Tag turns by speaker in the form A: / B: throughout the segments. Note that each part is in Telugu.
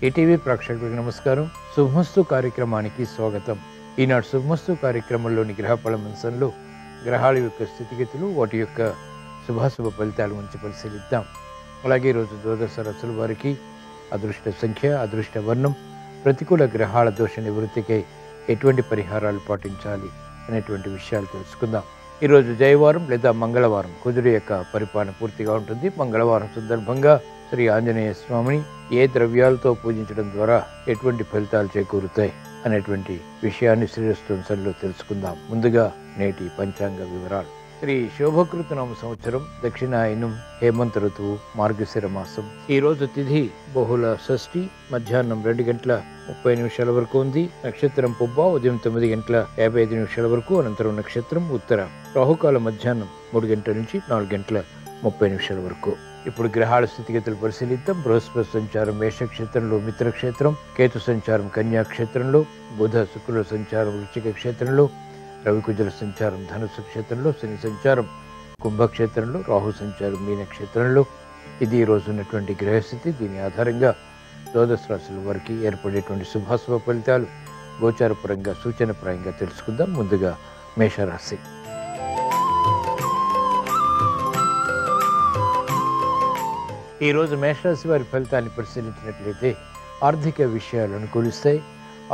A: ఈటీవీ ప్రేక్షకులకు నమస్కారం. శుభమస్తు కార్యక్రమానికి స్వాగతం. ఈనాడు శుభమస్తు కార్యక్రమంలోని గ్రహఫల అంశంలో గ్రహాల యొక్క స్థితిగతులు, వాటి యొక్క శుభాశుభ ఫలితాల గురించి పరిశీలిద్దాం. అలాగే ఈరోజు ద్వాదశ రాశుల వారికి అదృష్ట సంఖ్య, అదృష్ట వర్ణం, ప్రతికూల గ్రహాల దోష నివృత్తికై ఎటువంటి పరిహారాలు పాటించాలి అనేటువంటి విషయాలు తెలుసుకుందాం. ఈరోజు జయవారం లేదా మంగళవారం, కుజుడు యొక్క పరిపాలన పూర్తిగా ఉంటుంది. మంగళవారం సందర్భంగా శ్రీ ఆంజనేయ స్వామిని ఏ ద్రవ్యాలతో పూజించడం ద్వారా ఎటువంటి ఫలితాలు చేకూరుతాయి అనేటువంటి విషయాన్ని శ్రీరస్తు తెలుసుకుందాం. ముందుగా నేటి పంచాంగ వివరాలు. శ్రీ శోభకృత నామ సంవత్సరం, దక్షిణాయనం, హేమంత ఋతువు, మార్గశిర మాసం. ఈ రోజు తిథి బహుళ షష్ఠి, మధ్యాహ్నం 2:30 వరకు ఉంది. నక్షత్రం పుబ్బ, ఉదయం 9:55 వరకు. అనంతరం నక్షత్రం ఉత్తర. రాహుకాల మధ్యాహ్నం 3 నుంచి 4:30 వరకు. ఇప్పుడు గ్రహాల స్థితిగతులు పరిశీలిద్దాం. బృహస్పతి సంచారం మేషక్షేత్రంలో, మిత్రక్షేత్రం. కేతు సంచారం కన్యాక్షేత్రంలో. బుధ శుక్రుల సంచారం వృశ్చిక క్షేత్రంలో. రవికుజల సంచారం ధనుసు క్షేత్రంలో. శని సంచారం కుంభక్షేత్రంలో. రాహు సంచారం మీనక్షేత్రంలో. ఇది ఈ రోజు ఉన్నటువంటి గ్రహస్థితి. దీని ఆధారంగా ద్వాదశ రాశుల వారికి ఏర్పడేటువంటి శుభాశుభ ఫలితాలు గోచారపరంగా, సూచనప్రాయంగా తెలుసుకుందాం. ముందుగా మేషరాశి. ఈరోజు మేషరాశి వారి ఫలితాన్ని పరిశీలించినట్లయితే ఆర్థిక విషయాలు అనుకూలిస్తాయి.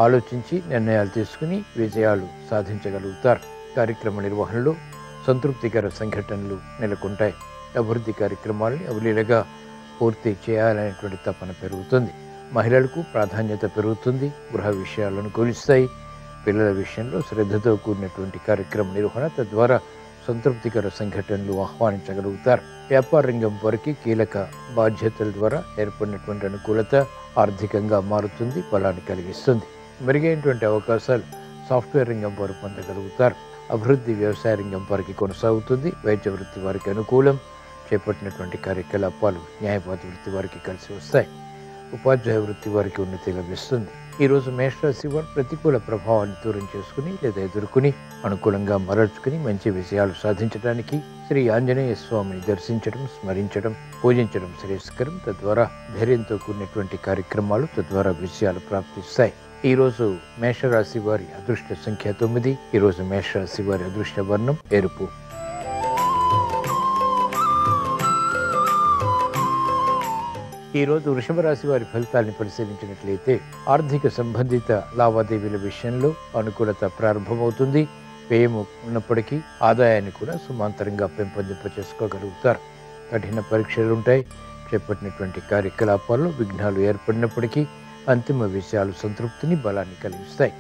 A: ఆలోచించి నిర్ణయాలు తీసుకుని విజయాలు సాధించగలుగుతారు. కార్యక్రమ నిర్వహణలో సంతృప్తికర సంఘటనలు నెలకొంటాయి. అభివృద్ధి కార్యక్రమాలని అవలీలగా పూర్తి చేయాలనేటువంటి తపన పెరుగుతుంది. మహిళలకు ప్రాధాన్యత పెరుగుతుంది. గృహ విషయాలు అనుకూలిస్తాయి. పిల్లల విషయంలో శ్రద్ధతో కూడినటువంటి కార్యక్రమ నిర్వహణ, తద్వారా సంతృప్తికర సంఘటనలు ఆహ్వానించగలుగుతారు. వ్యాపార రంగం వారికి కీలక బాధ్యతల ద్వారా ఏర్పడినటువంటి అనుకూలత ఆర్థికంగా మారుతుంది, బలాన్ని కలిగిస్తుంది. మెరుగైనటువంటి అవకాశాలు సాఫ్ట్వేర్ రంగం వారు పొందగలుగుతారు. అభివృద్ధి వ్యవసాయ రంగం వారికి కొనసాగుతుంది. వైద్య వృత్తి వారికి అనుకూలం. చేపట్టినటువంటి కార్యకలాపాలు న్యాయవాద వృత్తి వారికి కలిసి వస్తాయి. ఉపాధ్యాయ వృత్తి వారికి ఉన్నతి లభిస్తుంది. ఈరోజు మేషరాశి వారు ప్రతికూల ప్రభావాన్ని దూరం చేసుకుని లేదా ఎదుర్కొని అనుకూలంగా మరల్చుకుని మంచి విజయాలు సాధించడానికి శ్రీ ఆంజనేయ స్వామిని దర్శించడం, స్మరించడం, పూజించడం శ్రేయస్కరం. తద్వారా ధైర్యంతో కూడినటువంటి కార్యక్రమాలు, తద్వారా విజయాలు ప్రాప్తిస్తాయి. ఈరోజు మేషరాశి వారి అదృష్ట సంఖ్య 9. ఈరోజు మేషరాశి వారి అదృష్ట వర్ణం ఎరుపు. ఈరోజు వృషభ రాశి వారి ఫలితాలను పరిశీలించినట్లయితే ఆర్థిక సంబంధిత లావాదేవీల విషయంలో అనుకూలత ప్రారంభమవుతుంది. వ్యయం ఉన్నప్పటికీ ఆదాయాన్ని కూడా సమాంతరంగా పెంపొందింప చేసుకోగలుగుతారు. కఠిన పరీక్షలుంటాయి. చేపట్టినటువంటి కార్యకలాపాల్లో విఘ్నాలు ఏర్పడినప్పటికీ అంతిమ విషయాలు సంతృప్తిని, బలాన్ని కలిగిస్తాయి.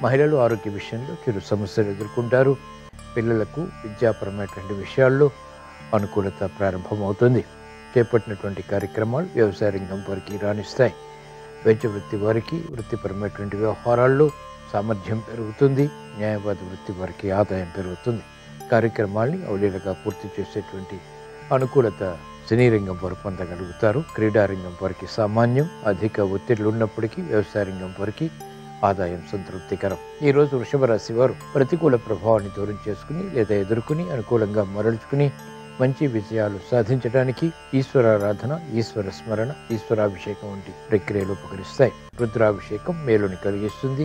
A: మహిళలు ఆరోగ్య విషయంలో చిరు సమస్యలు ఎదుర్కొంటారు. పిల్లలకు విద్యాపరమైనటువంటి విషయాల్లో అనుకూలత ప్రారంభమవుతుంది. చేపట్టినటువంటి కార్యక్రమాలు వ్యవసాయ రంగం వారికి రాణిస్తాయి. వైద్య వృత్తి వారికి వృత్తిపరమైనటువంటి వ్యవహారాల్లో సామర్థ్యం పెరుగుతుంది. న్యాయవాద వృత్తి వారికి ఆదాయం పెరుగుతుంది. కార్యక్రమాల్ని అవలీలగా పూర్తి చేసేటువంటి అనుకూలత సినీ రంగం వారు పొందగలుగుతారు. క్రీడారంగం వారికి సామాన్యం. అధిక ఒత్తిళ్లు ఉన్నప్పటికీ వ్యవసాయ రంగం వారికి ఆదాయం సంతృప్తికరం. ఈరోజు వృషభ రాశి వారు ప్రతికూల ప్రభావాన్ని దూరం చేసుకుని లేదా ఎదుర్కొని అనుకూలంగా మరల్చుకుని మంచి విజయాలు సాధించడానికి ఈశ్వరారాధన, ఈశ్వర స్మరణ, ఈశ్వరాభిషేకం వంటి ప్రక్రియలు ఉపకరిస్తాయి. రుద్రాభిషేకం మేలుని కలిగిస్తుంది.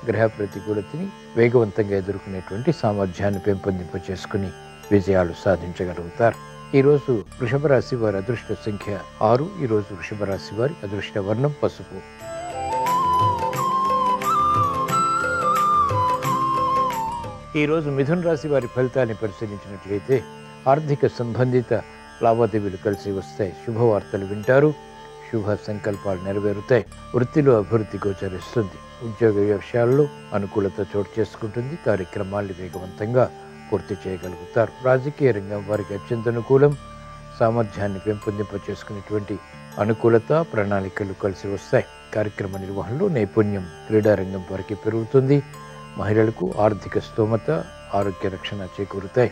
A: గ్రహ ప్రతికూలతని వేగవంతంగా ఎదుర్కొనేటువంటి సామర్థ్యాన్ని పెంపొందింప చేసుకుని విజయాలు సాధించగలుగుతారు. ఈరోజు వృషభ రాశి వారి అదృష్ట సంఖ్య 6. ఈరోజు వృషభ రాశి వారి అదృష్ట వర్ణం పసుపు. ఈరోజు మిథున రాశి వారి ఫలితాన్ని పరిశీలించినట్లయితే ఆర్థిక సంబంధిత లావాదేవీలు కలిసి వస్తాయి. శుభవార్తలు వింటారు. శుభ సంకల్పాలు నెరవేరుతాయి. వృత్తిలో అభివృద్ధి గోచరిస్తుంది. ఉద్యోగ వ్యవసాయాల్లో అనుకూలత చోటు చేసుకుంటుంది. కార్యక్రమాల్ని వేగవంతంగా పూర్తి చేయగలుగుతారు. రాజకీయ రంగం వారికి అత్యంత అనుకూలం. సామర్థ్యాన్ని పెంపొందింప చేసుకునేటువంటి అనుకూలత, ప్రణాళికలు కలిసి వస్తాయి. కార్యక్రమ నిర్వహణలో నైపుణ్యం క్రీడారంగం వారికి పెరుగుతుంది. మహిళలకు ఆర్థిక స్తోమత, ఆరోగ్య రక్షణ చేకూరుతాయి.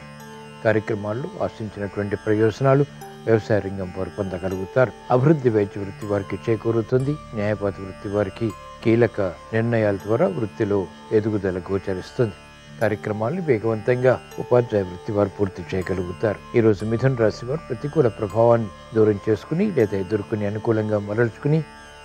A: కార్యక్రమాల్లో ఆశించినటువంటి ప్రయోజనాలు వ్యవసాయ రంగం వారు పొందగలుగుతారు. అభివృద్ధి వైద్య వృత్తి వారికి చేకూరుతుంది. న్యాయవాద వృత్తి వారికి కీలక నిర్ణయాల ద్వారా వృత్తిలో ఎదుగుదల గోచరిస్తుంది. కార్యక్రమాలను వేగవంతంగా ఉపాధ్యాయ వృత్తి వారు పూర్తి చేయగలుగుతారు. ఈరోజు మిథున రాశి వారు ప్రతికూల ప్రభావాన్ని దూరం చేసుకుని లేదా ఎదుర్కొని అనుకూలంగా మరల్చుకుని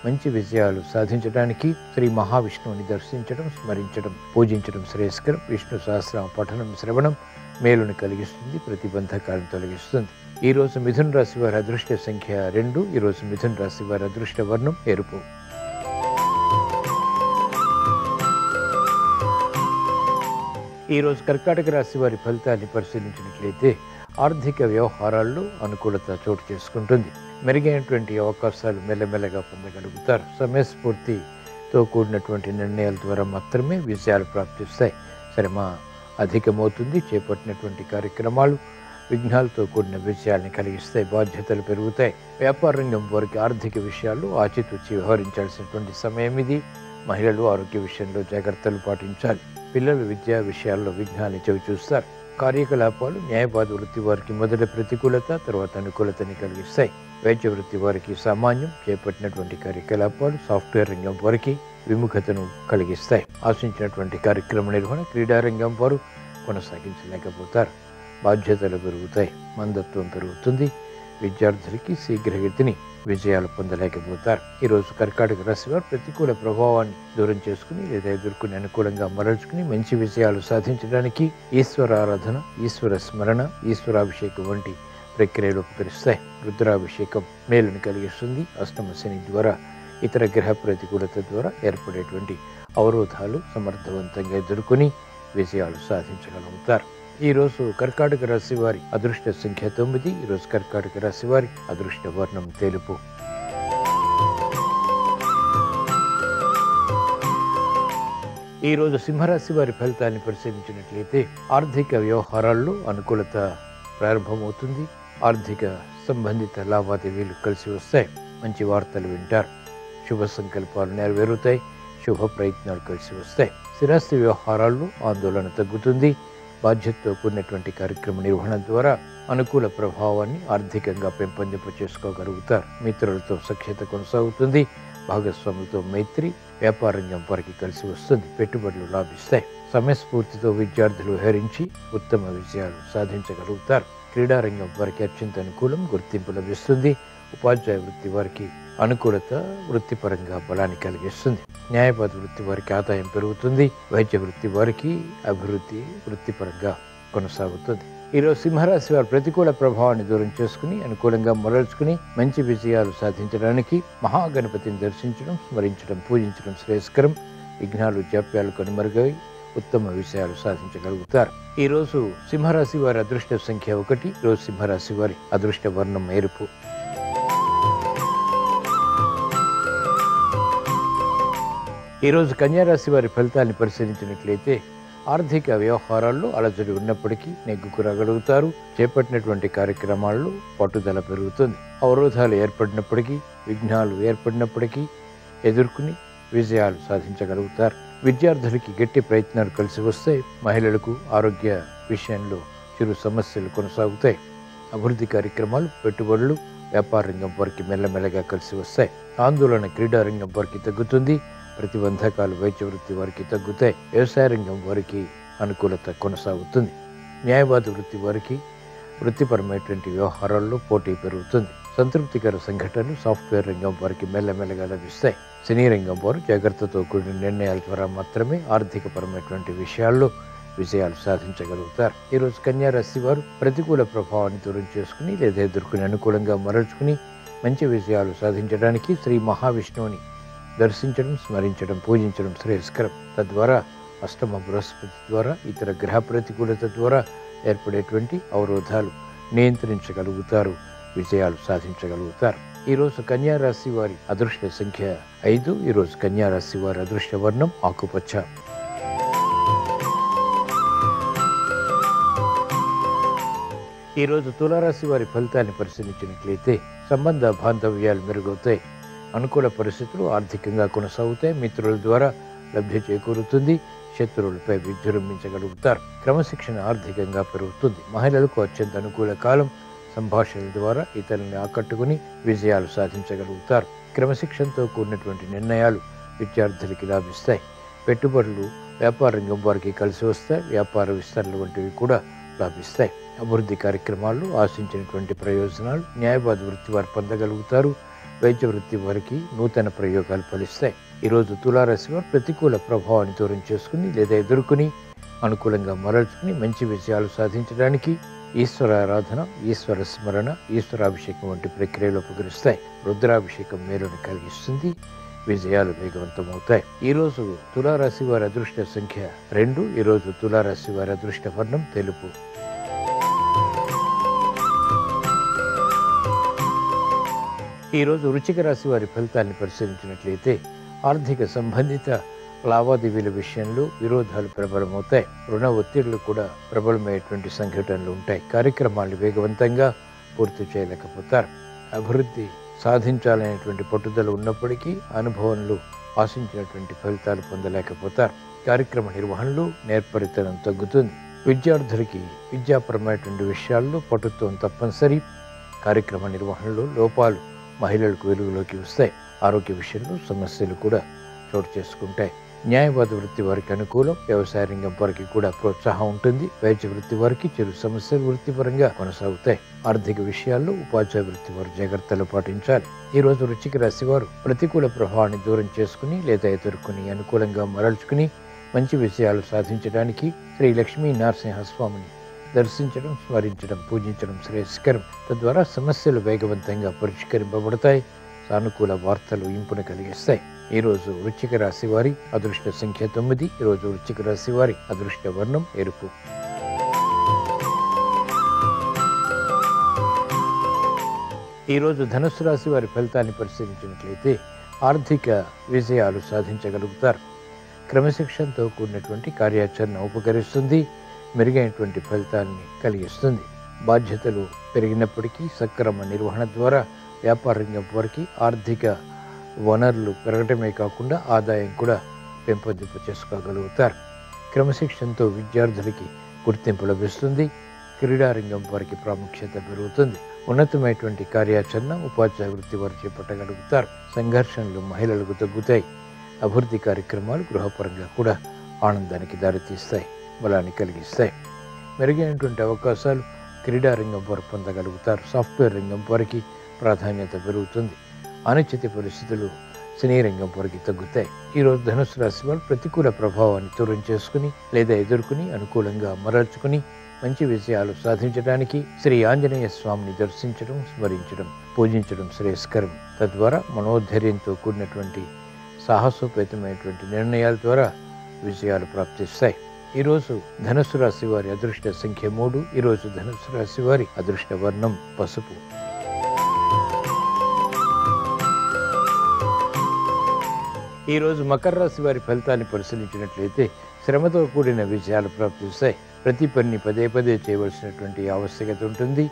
A: మంచి విజయాలు సాధించడానికి శ్రీ మహావిష్ణువుని దర్శించడం, స్మరించడం, పూజించడం శ్రేయస్కరం. విష్ణు సహస్రనామ పఠనం, శ్రవణం మేలుని కలిగిస్తుంది, ప్రతిబంధకాలను తొలగిస్తుంది. ఈరోజు మిథున రాశి వారి అదృష్ట సంఖ్య 2. ఈరోజు మిథున రాశి వారి అదృష్ట వర్ణం ఎరుపు. ఈరోజు కర్కాటక రాశి వారి ఫలితాన్ని పరిశీలించినట్లయితే ఆర్థిక వ్యవహారాల్లో అనుకూలత చోటు చేసుకుంటుంది. మెరుగైనటువంటి అవకాశాలు మెల్లమెల్లగా పొందగలుగుతారు. సమయస్ఫూర్తితో కూడినటువంటి నిర్ణయాల ద్వారా మాత్రమే విజయాలు ప్రాప్తిస్తాయి. శ్రమ అధికమవుతుంది. చేపట్టినటువంటి కార్యక్రమాలు విఘ్నాలతో కూడిన విజయాల్ని కలిగిస్తాయి. బాధ్యతలు పెరుగుతాయి. వ్యాపార రంగం వారికి ఆర్థిక విషయాల్లో ఆచితూచి వ్యవహరించాల్సినటువంటి సమయం ఇది. మహిళలు ఆరోగ్య విషయంలో జాగ్రత్తలు పాటించాలి. పిల్లలు విద్యా విషయాల్లో విఘ్నాన్ని చవిచూస్తారు. కార్యకలాపాలు న్యాయవాద వృత్తి వారికి మొదట ప్రతికూలత, తర్వాత అనుకూలతని కలిగిస్తాయి. వైద్య వృత్తి వారికి సామాన్యం. చేపట్టినటువంటి కార్యకలాపాలు సాఫ్ట్వేర్ రంగం వారికి విముఖతను కలిగిస్తాయి. ఆశించినటువంటి కార్యక్రమ నిర్వహణ క్రీడారంగం వారు కొనసాగించలేకపోతారు. బాధ్యతలు పెరుగుతాయి. మందత్వం పెరుగుతుంది. విద్యార్థులకి శీఘ్రగతిని విజయాలు పొందలేకపోతారు. ఈరోజు కర్కాటక రాశి వారు ప్రతికూల ప్రభావాన్ని దూరం చేసుకుని లేదా ఎదుర్కొని అనుకూలంగా మరల్చుకుని మంచి విజయాలు సాధించడానికి ఈశ్వర ఆరాధన, ఈశ్వర స్మరణ, ఈశ్వరాభిషేకం వంటి ప్రక్రియలు ఉపకరిస్తాయి. రుద్రాభిషేకం మేలుని కలిగిస్తుంది. అష్టమ శని ద్వారా, ఇతర గ్రహ ప్రతికూలత ద్వారా ఏర్పడేటువంటి అవరోధాలు సమర్థవంతంగా ఎదుర్కొని విజయాలు సాధించగలుగుతారు. ఈరోజు కర్కాటక రాశి వారి అదృష్ట సంఖ్య 9. ఈరోజు కర్కాటక రాశి వారి అదృష్ట వర్ణం తెలుపు. ఈరోజు సింహరాశి వారి ఫలితాన్ని పరిశీలించినట్లయితే ఆర్థిక వ్యవహారాల్లో అనుకూలత ప్రారంభమవుతుంది. ఆర్థిక సంబంధిత లావాదేవీలు కలిసి వస్తాయి. మంచి వార్తలు వింటారు. శుభ సంకల్పాలు నెరవేరుతాయి. శుభ ప్రయత్నాలు కలిసి వస్తాయి. స్థిరాస్తి వ్యవహారాల్లో ఆందోళన తగ్గుతుంది. బాధ్యతతో కూడినటువంటి కార్యక్రమ నిర్వహణ ద్వారా అనుకూల ప్రభావాన్ని ఆర్థికంగా పెంపొందింప చేసుకోగలుగుతారు. మిత్రులతో సఖ్యత కొనసాగుతుంది. భాగస్వాములతో మైత్రి. వ్యాపార రంగం వారికి కలిసి వస్తుంది. పెట్టుబడులు లాభిస్తాయి. సమయస్ఫూర్తితో విద్యార్థులు వ్యవహరించి ఉత్తమ విజయాలు సాధించగలుగుతారు. క్రీడారంగం వారికి అత్యంత అనుకూలం. గుర్తింపు లభిస్తుంది. ఉపాధ్యాయ వృత్తి వారికి అనుకూలత వృత్తిపరంగా బలాన్ని కలిగిస్తుంది. న్యాయవాద వృత్తి వారికి ఆదాయం పెరుగుతుంది. వైద్య వృత్తి వారికి అభివృద్ధి వృత్తిపరంగా కొనసాగుతుంది. ఈరోజు సింహరాశి వారు ప్రతికూల ప్రభావాన్ని దూరం చేసుకుని అనుకూలంగా మరల్చుకుని మంచి విజయాలు సాధించడానికి మహాగణపతిని దర్శించడం, స్మరించడం, పూజించడం శ్రేయస్కరం. విఘ్నాలు జాప్యాలు కనుమరుగై ఉత్తమ విజయాలు సాధించగలుగుతారు. ఈరోజు సింహరాశి వారి అదృష్ట సంఖ్య 1. ఈరోజు సింహరాశి వారి అదృష్ట వర్ణం ఎరుపు. ఈరోజు కన్యారాశి వారి ఫలితాన్ని పరిశీలించినట్లయితే ఆర్థిక వ్యవహారాల్లో అలజడి ఉన్నప్పటికీ నెగ్గుకు రాగలుగుతారు. చేపట్టినటువంటి కార్యక్రమాల్లో పట్టుదల పెరుగుతుంది. అవరోధాలు ఏర్పడినప్పటికీ, విఘ్నాలు ఏర్పడినప్పటికీ ఎదుర్కొని విజయాలు సాధించగలుగుతారు. విద్యార్థులకి గట్టి ప్రయత్నాలు కలిసి వస్తాయి. మహిళలకు ఆరోగ్య విషయంలో చిరు సమస్యలు కొనసాగుతాయి. అభివృద్ధి కార్యక్రమాలు, పెట్టుబడులు వ్యాపార రంగం వారికి మెల్లమెల్లగా కలిసి వస్తాయి. ఆందోళన క్రీడారంగం వారికి తగ్గుతుంది. ప్రతిబంధకాలు వైద్య వృత్తి వారికి తగ్గుతాయి. వ్యవసాయ రంగం వారికి అనుకూలత కొనసాగుతుంది. న్యాయవాద వృత్తి వారికి వృత్తిపరమైనటువంటి వ్యవహారాల్లో పోటీ పెరుగుతుంది. సంతృప్తికర సంఘటనలు సాఫ్ట్వేర్ రంగం వారికి మెల్లమెల్లగా లభిస్తాయి. సినీ రంగం వారు జాగ్రత్తతో కూడిన నిర్ణయాల ద్వారా మాత్రమే ఆర్థికపరమైనటువంటి విషయాల్లో విజయాలు సాధించగలుగుతారు. ఈరోజు కన్యారాశి వారు ప్రతికూల ప్రభావాన్ని దూరం చేసుకుని లేదా ఎదుర్కొని అనుకూలంగా మరల్చుకుని మంచి విజయాలు సాధించడానికి శ్రీ మహావిష్ణువుని దర్శించడం, స్మరించడం, పూజించడం శ్రేయస్కరం. తద్వారా అష్టమ బృహస్పతి ద్వారా, ఇతర గ్రహ ప్రతికూలత ద్వారా ఏర్పడేటువంటి అవరోధాలు నియంత్రించగలుగుతారు. విజయాలు సాధించగలుగుతారు. ఈరోజు కన్యారాశి వారి అదృష్ట సంఖ్య 5. ఈరోజు కన్యారాశి వారి అదృష్ట వర్ణం ఆకుపచ్చ. ఈరోజు తులారాశి వారి ఫలితాన్ని పరిశీలించినట్లయితే సంబంధ బాంధవ్యాలు మెరుగవుతాయి. అనుకూల పరిస్థితులు ఆర్థికంగా కొనసాగుతాయి. మిత్రుల ద్వారా లబ్ధి చేకూరుతుంది. శత్రువులపై విజృంభించగలుగుతారు. క్రమశిక్షణ ఆర్థికంగా పెరుగుతుంది. మహిళలకు అత్యంత అనుకూల కాలం. సంభాషణల ద్వారా ఇతరులను ఆకట్టుకుని విజయాలు సాధించగలుగుతారు. క్రమశిక్షణతో కూడినటువంటి నిర్ణయాలు విద్యార్థులకి లాభిస్తాయి. పెట్టుబడులు వ్యాపార రంగం వారికి కలిసి వస్తాయి. వ్యాపార విస్తరణ వంటివి కూడా లాభిస్తాయి. అభివృద్ధి కార్యక్రమాల్లో ఆశించినటువంటి ప్రయోజనాలు న్యాయవాద వృత్తి వారు పొందగలుగుతారు. వైద్య వృత్తి వారికి నూతన ప్రయోగాలు ఫలిస్తాయి. ఈరోజు తులారాశి వారు ప్రతికూల ప్రభావాన్ని దూరం చేసుకుని లేదా ఎదుర్కొని అనుకూలంగా మరల్చుకుని మంచి విజయాలు సాధించడానికి ఈశ్వరారాధన, ఈశ్వర స్మరణ, ఈశ్వరాభిషేకం వంటి ప్రక్రియలు ఉపకరిస్తాయి. రుద్రాభిషేకం మేలును కలిగిస్తుంది. విజయాలు వేగవంతమవుతాయి. ఈరోజు తులారాశి వారి అదృష్ట సంఖ్య 2. ఈరోజు తులారాశి వారి అదృష్ట వర్ణం తెలుపు. ఈరోజు వృశ్చిక రాశి వారి ఫలితాన్ని పరిశీలించినట్లయితే ఆర్థిక సంబంధిత లావాదేవీల విషయంలో విరోధాలు ప్రబలమవుతాయి. రుణ ఒత్తిళ్లు కూడా ప్రబలమయ్యేటువంటి సంఘటనలు ఉంటాయి. కార్యక్రమాలు వేగవంతంగా పూర్తి చేయలేకపోతారు. అభివృద్ధి సాధించాలనేటువంటి పట్టుదల ఉన్నప్పటికీ అనుభవంలో ఆశించినటువంటి ఫలితాలు పొందలేకపోతారు. కార్యక్రమ నిర్వహణలో నేర్పరితనం తగ్గుతుంది. విద్యార్థులకి విద్యాపరమైనటువంటి విషయాల్లో పటుత్వం తప్పనిసరి. కార్యక్రమ నిర్వహణలో లోపాలు మహిళలకు వెలుగులోకి వస్తాయి. ఆరోగ్య విషయంలో సమస్యలు కూడా చోటు చేసుకుంటాయి. న్యాయవాద వృత్తి వారికి అనుకూలం. వ్యవసాయ రంగం వారికి కూడా ప్రోత్సాహం ఉంటుంది. వైద్య వృత్తి వారికి చిరు సమస్యలు వృత్తిపరంగా కొనసాగుతాయి. ఆర్థిక విషయాల్లో ఉపాధ్యాయ వృత్తి వారు జాగ్రత్తలు పాటించాలి. ఈ రోజు వృశ్చిక రాశి వారు ప్రతికూల ప్రభావాన్ని దూరం చేసుకుని లేదా ఎదుర్కొని అనుకూలంగా మరల్చుకుని మంచి విజయాలు సాధించడానికి శ్రీ లక్ష్మీ నరసింహస్వామిని దర్శించడం, స్మరించడం, పూజించడం శ్రేయస్కరం. తద్వారా సమస్యలు వేగవంతంగా పరిష్కరింపబడతాయి. సానుకూల వార్తలు ఇంపును కలిగిస్తాయి. ఈరోజు వృశ్చిక రాశి వారి అదృష్ట సంఖ్య 9. ఈరోజు వృశ్చిక రాశి వారి అదృష్ట వర్ణం ఎరుపు. ఈరోజు ధనుస్సు రాశి వారి ఫలితాన్ని పరిశీలించినట్లయితే ఆర్థిక విజయాలు సాధించగలుగుతారు. క్రమశిక్షణతో కూడినటువంటి కార్యాచరణ ఉపకరిస్తుంది. మెరుగైనటువంటి ఫలితాన్ని కలిగిస్తుంది. బాధ్యతలు పెరిగినప్పటికీ సక్రమ నిర్వహణ ద్వారా వ్యాపార రంగం వారికి ఆర్థిక వనరులు పెరగటమే కాకుండా ఆదాయం కూడా పెంపొందింపు చేసుకోగలుగుతారు. క్రమశిక్షణతో విద్యార్థులకి గుర్తింపు లభిస్తుంది. క్రీడారంగం వారికి ప్రాముఖ్యత పెరుగుతుంది. ఉన్నతమైనటువంటి కార్యాచరణ ఉపాధ్యాయ వృత్తి వారు చేపట్టగలుగుతారు. సంఘర్షణలు మహిళలకు తగ్గుతాయి. అభివృద్ధి కార్యక్రమాలు గృహపరంగా కూడా ఆనందానికి దారితీస్తాయి, బలాన్ని కలిగిస్తాయి. మెరుగైనటువంటి అవకాశాలు క్రీడారంగం వారు పొందగలుగుతారు. సాఫ్ట్వేర్ రంగం వారికి ప్రాధాన్యత పెరుగుతుంది. అనిశ్చిత పరిస్థితులు సినీ రంగం వారికి తగ్గుతాయి. ఈరోజు ధనుసు రాశి వారు ప్రతికూల ప్రభావాన్ని దూరం చేసుకుని లేదా ఎదుర్కొని అనుకూలంగా మరల్చుకుని మంచి విజయాలు సాధించడానికి శ్రీ ఆంజనేయ స్వామిని దర్శించడం, స్మరించడం, పూజించడం శ్రేయస్కరం. తద్వారా మనోధైర్యంతో కూడినటువంటి సాహసోపేతమైనటువంటి నిర్ణయాల ద్వారా విజయాలు ప్రాప్తిస్తాయి. ఈరోజు ధనుసు రాశి వారి అదృష్ట సంఖ్య 3. ఈరోజు ధనుసు రాశి వారి అదృష్ట వర్ణం పసుపు. ఈరోజు మకర రాశి వారి ఫలితాన్ని పరిశీలించినట్లయితే శ్రమతో కూడిన విజయాలు ప్రాప్తిస్తాయి. ప్రతి పని పదే పదే చేయవలసినటువంటి ఆవశ్యకత ఉంటుంది.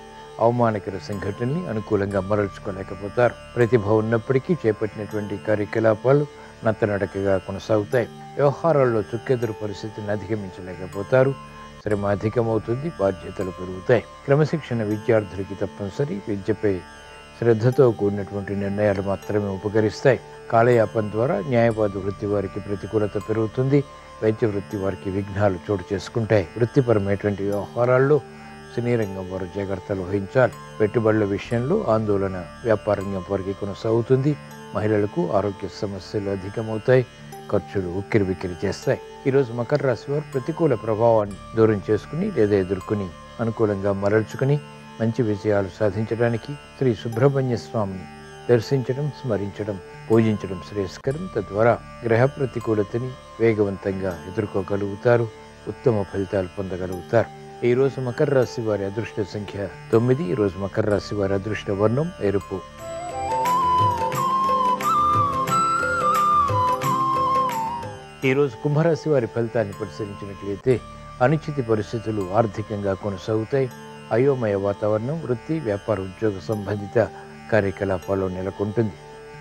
A: అవమానకర సంఘటనల్ని అనుకూలంగా మరల్చుకోలేకపోతారు. ప్రతిభ ఉన్నప్పటికీ చేపట్టినటువంటి కార్యకలాపాలు నత్తనడకగా కొనసాగుతాయి. వ్యవహారాల్లో చుక్కెదురు పరిస్థితిని అధిగమించలేకపోతారు. శ్రమ అధికమవుతుంది. బాధ్యతలు పెరుగుతాయి. క్రమశిక్షణ విద్యార్థులకి తప్పనిసరి. విద్యపై శ్రద్ధతో కూడినటువంటి నిర్ణయాలు మాత్రమే ఉపకరిస్తాయి. కాలయాపన ద్వారా న్యాయవాద వృత్తి వారికి ప్రతికూలత పెరుగుతుంది. వైద్య వృత్తి వారికి విఘ్నాలు చోటు చేసుకుంటాయి. వృత్తిపరమైనటువంటి వ్యవహారాల్లో సినీ రంగం వారు జాగ్రత్తలు వహించాలి. పెట్టుబడుల విషయంలో ఆందోళన వ్యాపార రంగం వారికి కొనసాగుతుంది. మహిళలకు ఆరోగ్య సమస్యలు అధికమవుతాయి. ఖర్చులు ఉక్కిరిబిక్కిరి చేస్తాయి. ఈరోజు మకర రాశి వారు ప్రతికూల ప్రభావాన్ని దూరం చేసుకుని లేదా ఎదుర్కొని అనుకూలంగా మరల్చుకుని మంచి విజయాలు సాధించడానికి శ్రీ సుబ్రహ్మణ్య స్వామిని దర్శించడం, స్మరించడం, పూజించడం శ్రేయస్కరం. తద్వారా గ్రహ ప్రతికూలతని వేగవంతంగా ఎదుర్కోగలుగుతారు. ఉత్తమ ఫలితాలు పొందగలుగుతారు. ఈరోజు మకర రాశి వారి అదృష్ట సంఖ్య 9. ఈరోజు మకర రాశి వారి అదృష్ట వర్ణం ఎరుపు. ఈరోజు కుంభరాశి వారి ఫలితాన్ని పరిశీలించినట్లయితే అనిశ్చిత పరిస్థితులు ఆర్థికంగా కొనసాగుతాయి. అయోమయ వాతావరణం వృత్తి, వ్యాపార, ఉద్యోగ సంబంధిత కార్యకలాపాల్లో నెలకొంటుంది.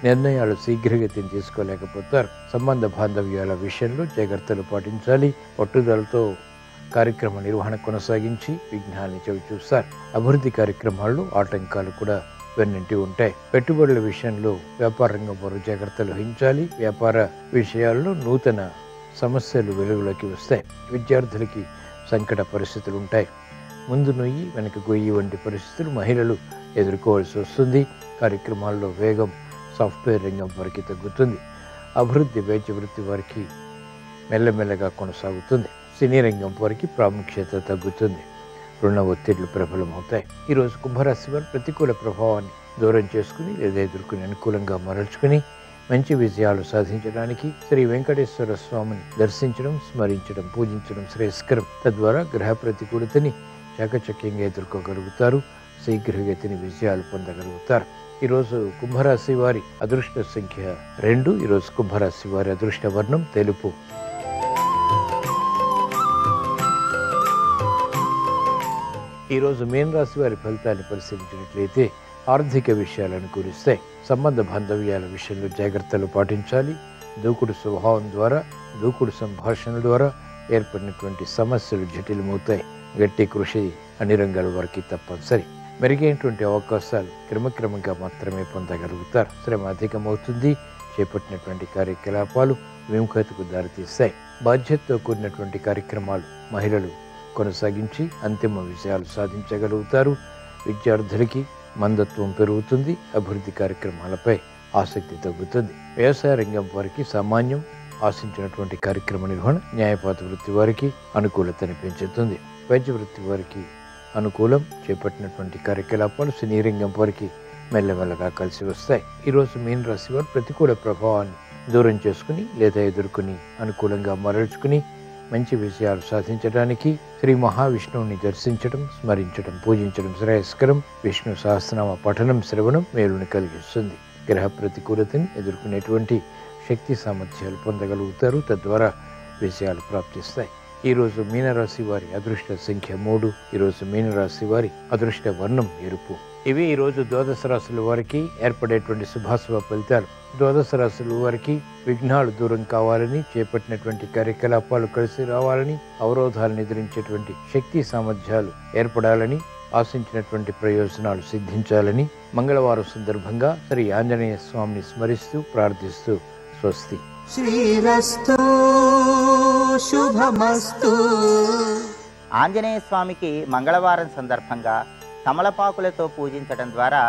A: నిర్ణయాలు శీఘ్రగతిని తీసుకోలేకపోతారు. సంబంధ బాంధవ్యాల విషయంలో జాగ్రత్తలు పాటించాలి. పట్టుదలతో కార్యక్రమ నిర్వహణ కొనసాగించి విఘ్నాన్ని చవిచూస్తారు. అభివృద్ధి కార్యక్రమాల్లో ఆటంకాలు కూడా వెన్నంటి ఉంటాయి. పెట్టుబడుల విషయంలో వ్యాపార రంగం వారు జాగ్రత్తలు వహించాలి. వ్యాపార విషయాల్లో నూతన సమస్యలు వెలుగులోకి వస్తాయి. విద్యార్థులకి సంకట పరిస్థితులు ఉంటాయి. ముందు నొయ్యి వెనక గొయ్యి వంటి పరిస్థితులు మహిళలు ఎదుర్కోవాల్సి వస్తుంది. కార్యక్రమాల్లో వేగం సాఫ్ట్వేర్ రంగం వారికి తగ్గుతుంది. అభివృద్ధి వైద్య వృత్తి వారికి మెల్లమెల్లగా కొనసాగుతుంది. సినీ రంగం వారికి ప్రాముఖ్యత తగ్గుతుంది. రుణ ఒత్తిళ్లు ప్రబలమవుతాయి. ఈరోజు కుంభరాశి వారు ప్రతికూల ప్రభావాన్ని దూరం చేసుకుని లేదా ఎదుర్కొని అనుకూలంగా మరల్చుకుని మంచి విజయాలు సాధించడానికి శ్రీ వెంకటేశ్వర స్వామిని దర్శించడం, స్మరించడం, పూజించడం శ్రేయస్కరం. తద్వారా గ్రహ ప్రతికూలతని చాకచక్యంగా ఎదుర్కోగలుగుతారు. శీఘ్రగతిని విజయాలు పొందగలుగుతారు. ఈరోజు కుంభరాశి వారి అదృష్ట సంఖ్య 2. ఈరోజు కుంభరాశి వారి అదృష్ట వర్ణం తెలుపు. ఈరోజు మీనరాశి వారి ఫలితాన్ని పరిశీలించినట్లయితే ఆర్థిక విషయాలు అనుకూలిస్తాయి. సంబంధ బాంధవ్యాల విషయంలో జాగ్రత్తలు పాటించాలి. దూకుడు స్వభావం ద్వారా, దూకుడు సంభాషణ ద్వారా ఏర్పడినటువంటి సమస్యలు జటిలమవుతాయి. గట్టి కృషి అన్ని రంగాల వారికి తప్పనిసరి. మెరుగైనటువంటి అవకాశాలు క్రమక్రమంగా మాత్రమే పొందగలుగుతారు. శ్రమ అధికమవుతుంది. చేపట్టినటువంటి కార్యకలాపాలు విముఖతకు దారితీస్తాయి. బాధ్యతతో కూడినటువంటి కార్యక్రమాలు మహిళలు కొనసాగించి అంతిమ విజయాలు సాధించగలుగుతారు. విద్యార్థులకి మందత్వం పెరుగుతుంది. అభివృద్ధి కార్యక్రమాలపై ఆసక్తి తగ్గుతుంది. వ్యవసాయ రంగం వారికి సామాన్యం. ఆశించినటువంటి కార్యక్రమ నిర్వహణ న్యాయపాత వృత్తి వారికి అనుకూలతని పెంచుతుంది. వైద్య వృత్తి వారికి అనుకూలం. చేపట్టినటువంటి కార్యకలాపాలు సినీ రంగం వారికి మెల్లమెల్లగా కలిసి వస్తాయి. ఈరోజు మీన రాశి వారు ప్రతికూల ప్రభావాన్ని దూరం చేసుకుని లేదా ఎదుర్కొని అనుకూలంగా మరల్చుకుని మంచి విజయాలు సాధించడానికి శ్రీ మహావిష్ణువుని దర్శించడం, స్మరించడం, పూజించడం శ్రేయస్కరం. విష్ణు సహస్రనామ పఠనం, శ్రవణం మేలుని కలిగిస్తుంది. గ్రహ ప్రతికూలతని ఎదుర్కొనేటువంటి శక్తి సామర్థ్యాలు పొందగలుగుతారు. తద్వారా విజయాలు ప్రాప్తిస్తాయి. ఈరోజు మీనరాశి వారి అదృష్ట సంఖ్య 3. ఈరోజు మీనరాశి వారి అదృష్ట వర్ణం ఎరుపు. ఇవి ఈరోజు ద్వాదశ రాశుల వారికి ఏర్పడేటువంటి శుభాశుభ ఫలితాలు. ద్వాదశ రాశుల వారికి విఘ్నాలు దూరం కావాలని, చేపట్టినటువంటి కార్యకలాపాలు కలిసి రావాలని, అవరోధాలను ఎదిరించేటువంటి శక్తి సామర్థ్యాలు ఏర్పడాలని, ఆశించినటువంటి ప్రయోజనాలు సిద్ధించాలని మంగళవారం సందర్భంగా శ్రీ ఆంజనేయ స్వామిని స్మరిస్తూ ప్రార్థిస్తూ స్వస్తి.
B: శ్రీరస్తు శుభమస్తు.
C: ఆంజనేయ స్వామికి మంగళవారం సందర్భంగా తమలపాకులతో పూజించడం ద్వారా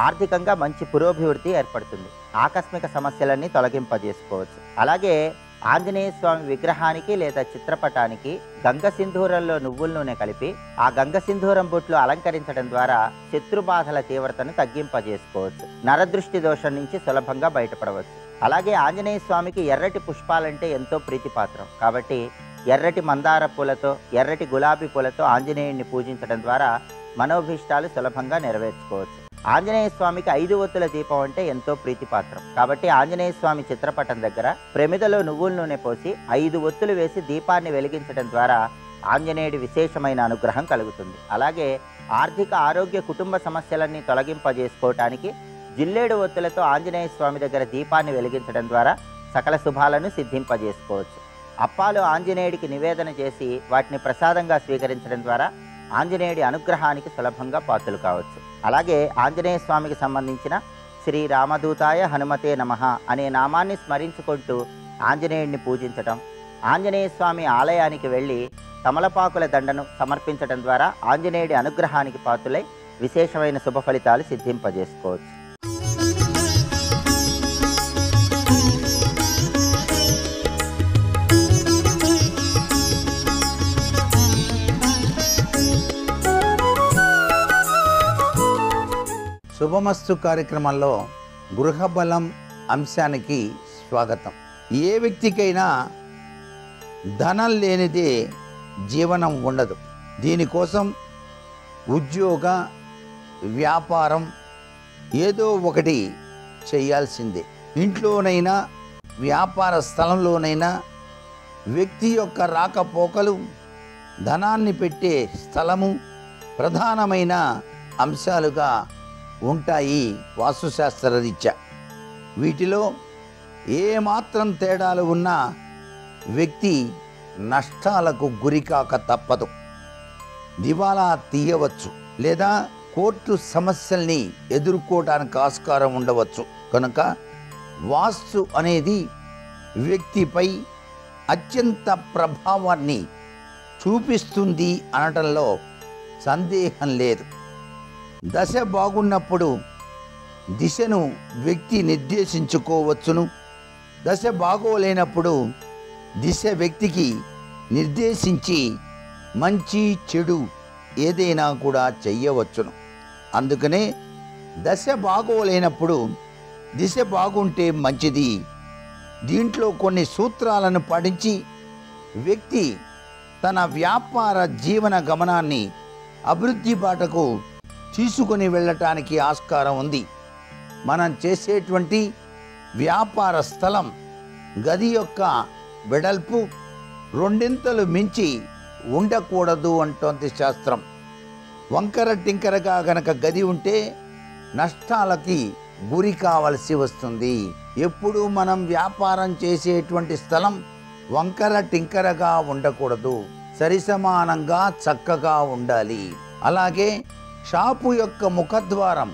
C: ఆర్థికంగా మంచి పురోభివృద్ధి ఏర్పడుతుంది. ఆకస్మిక సమస్యలన్నీ తొలగింపజేసుకోవచ్చు. అలాగే ఆంజనేయ స్వామి విగ్రహానికి లేదా చిత్రపటానికి గంగ సింధూరంలో నువ్వుల నూనె కలిపి ఆ గంగ సింధూరం బొట్లు అలంకరించడం ద్వారా శత్రుబాధల తీవ్రతను తగ్గింపజేసుకోవచ్చు. నరదృష్టి దోషం నుంచి సులభంగా బయటపడవచ్చు. అలాగే ఆంజనేయ స్వామికి ఎర్రటి పుష్పాలంటే ఎంతో ప్రీతిపాత్రం. కాబట్టి ఎర్రటి మందార పూలతో, ఎర్రటి గులాబీ పూలతో ఆంజనేయుడిని పూజించడం ద్వారా మనోభీష్టాలు సులభంగా నెరవేర్చుకోవచ్చు. ఆంజనేయ స్వామికి 5 ఒత్తుల దీపం అంటే ఎంతో ప్రీతిపాత్రం. కాబట్టి ఆంజనేయ స్వామి చిత్రపటం దగ్గర ప్రమిదలో నువ్వుల నూనె పోసి 5 ఒత్తులు వేసి దీపాన్ని వెలిగించడం ద్వారా ఆంజనేయుడి విశేషమైన అనుగ్రహం కలుగుతుంది. అలాగే ఆర్థిక, ఆరోగ్య, కుటుంబ సమస్యలన్నీ తొలగింపజేసుకోవటానికి జిల్లేడు ఒత్తులతో ఆంజనేయ స్వామి దగ్గర దీపాన్ని వెలిగించడం ద్వారా సకల శుభాలను సిద్ధింపజేసుకోవచ్చు. అప్పాలు ఆంజనేయుడికి నివేదన చేసి వాటిని ప్రసాదంగా స్వీకరించడం ద్వారా ఆంజనేయుడి అనుగ్రహానికి సులభంగా పాత్రలు కావచ్చు. అలాగే ఆంజనేయ స్వామికి సంబంధించిన శ్రీ రామదూతాయ హనుమతే నమః అనే నామాన్ని స్మరించుకుంటూ ఆంజనేయుడిని పూజించటం, ఆంజనేయ స్వామి ఆలయానికి వెళ్ళి తమలపాకుల దండను సమర్పించడం ద్వారా ఆంజనేయుడి అనుగ్రహానికి పాత్రులై విశేషమైన శుభ ఫలితాలు సిద్ధింపజేసుకోవచ్చు.
B: శుభమస్తు కార్యక్రమంలో గృహబలం అంశానికి స్వాగతం. ఏ వ్యక్తికైనా ధనం లేనిదే జీవనం ఉండదు. దీనికోసం ఉద్యోగ, వ్యాపారం ఏదో ఒకటి చేయాల్సిందే. ఇంట్లోనైనా వ్యాపార స్థలంలోనైనా వ్యక్తి యొక్క రాకపోకలు, ధనాన్ని పెట్టే స్థలము ప్రధానమైన అంశాలుగా ఉంటాయి వాస్తుశాస్త్ర రీత్యా. వీటిలో ఏమాత్రం తేడాలు ఉన్నా వ్యక్తి నష్టాలకు గురికాక తప్పదు. దివాలా తీయవచ్చు లేదా కోర్టు సమస్యల్ని ఎదుర్కోవడానికి ఆస్కారం ఉండవచ్చు. కనుక వాస్తు అనేది వ్యక్తిపై అత్యంత ప్రభావాన్ని చూపిస్తుంది అనటంలో సందేహం లేదు. దశ బాగున్నప్పుడు దిశను వ్యక్తి నిర్దేశించుకోవచ్చును. దశ బాగోలేనప్పుడు దిశ వ్యక్తికి నిర్దేశించి మంచి చెడు ఏదైనా కూడా చెయ్యవచ్చును. అందుకనే దశ బాగోలేనప్పుడు దిశ బాగుంటే మంచిది. దీంట్లో కొన్ని సూత్రాలను పాటించి వ్యక్తి తన వ్యాపార జీవన గమనాన్ని అభివృద్ధి బాటకు తీసుకొని వెళ్ళటానికి ఆస్కారం ఉంది. మనం చేసేటువంటి వ్యాపార స్థలం గది యొక్క వెడల్పు రెండింతలు మించి ఉండకూడదు అంటోంది శాస్త్రం. వంకర టింకరగా గనక గది ఉంటే నష్టాలకి గురి కావలసి వస్తుంది. ఎప్పుడు మనం వ్యాపారం చేసేటువంటి స్థలం వంకర టింకరగా ఉండకూడదు, సరిసమానంగా చక్కగా ఉండాలి. అలాగే షాపు యొక్క ముఖద్వారం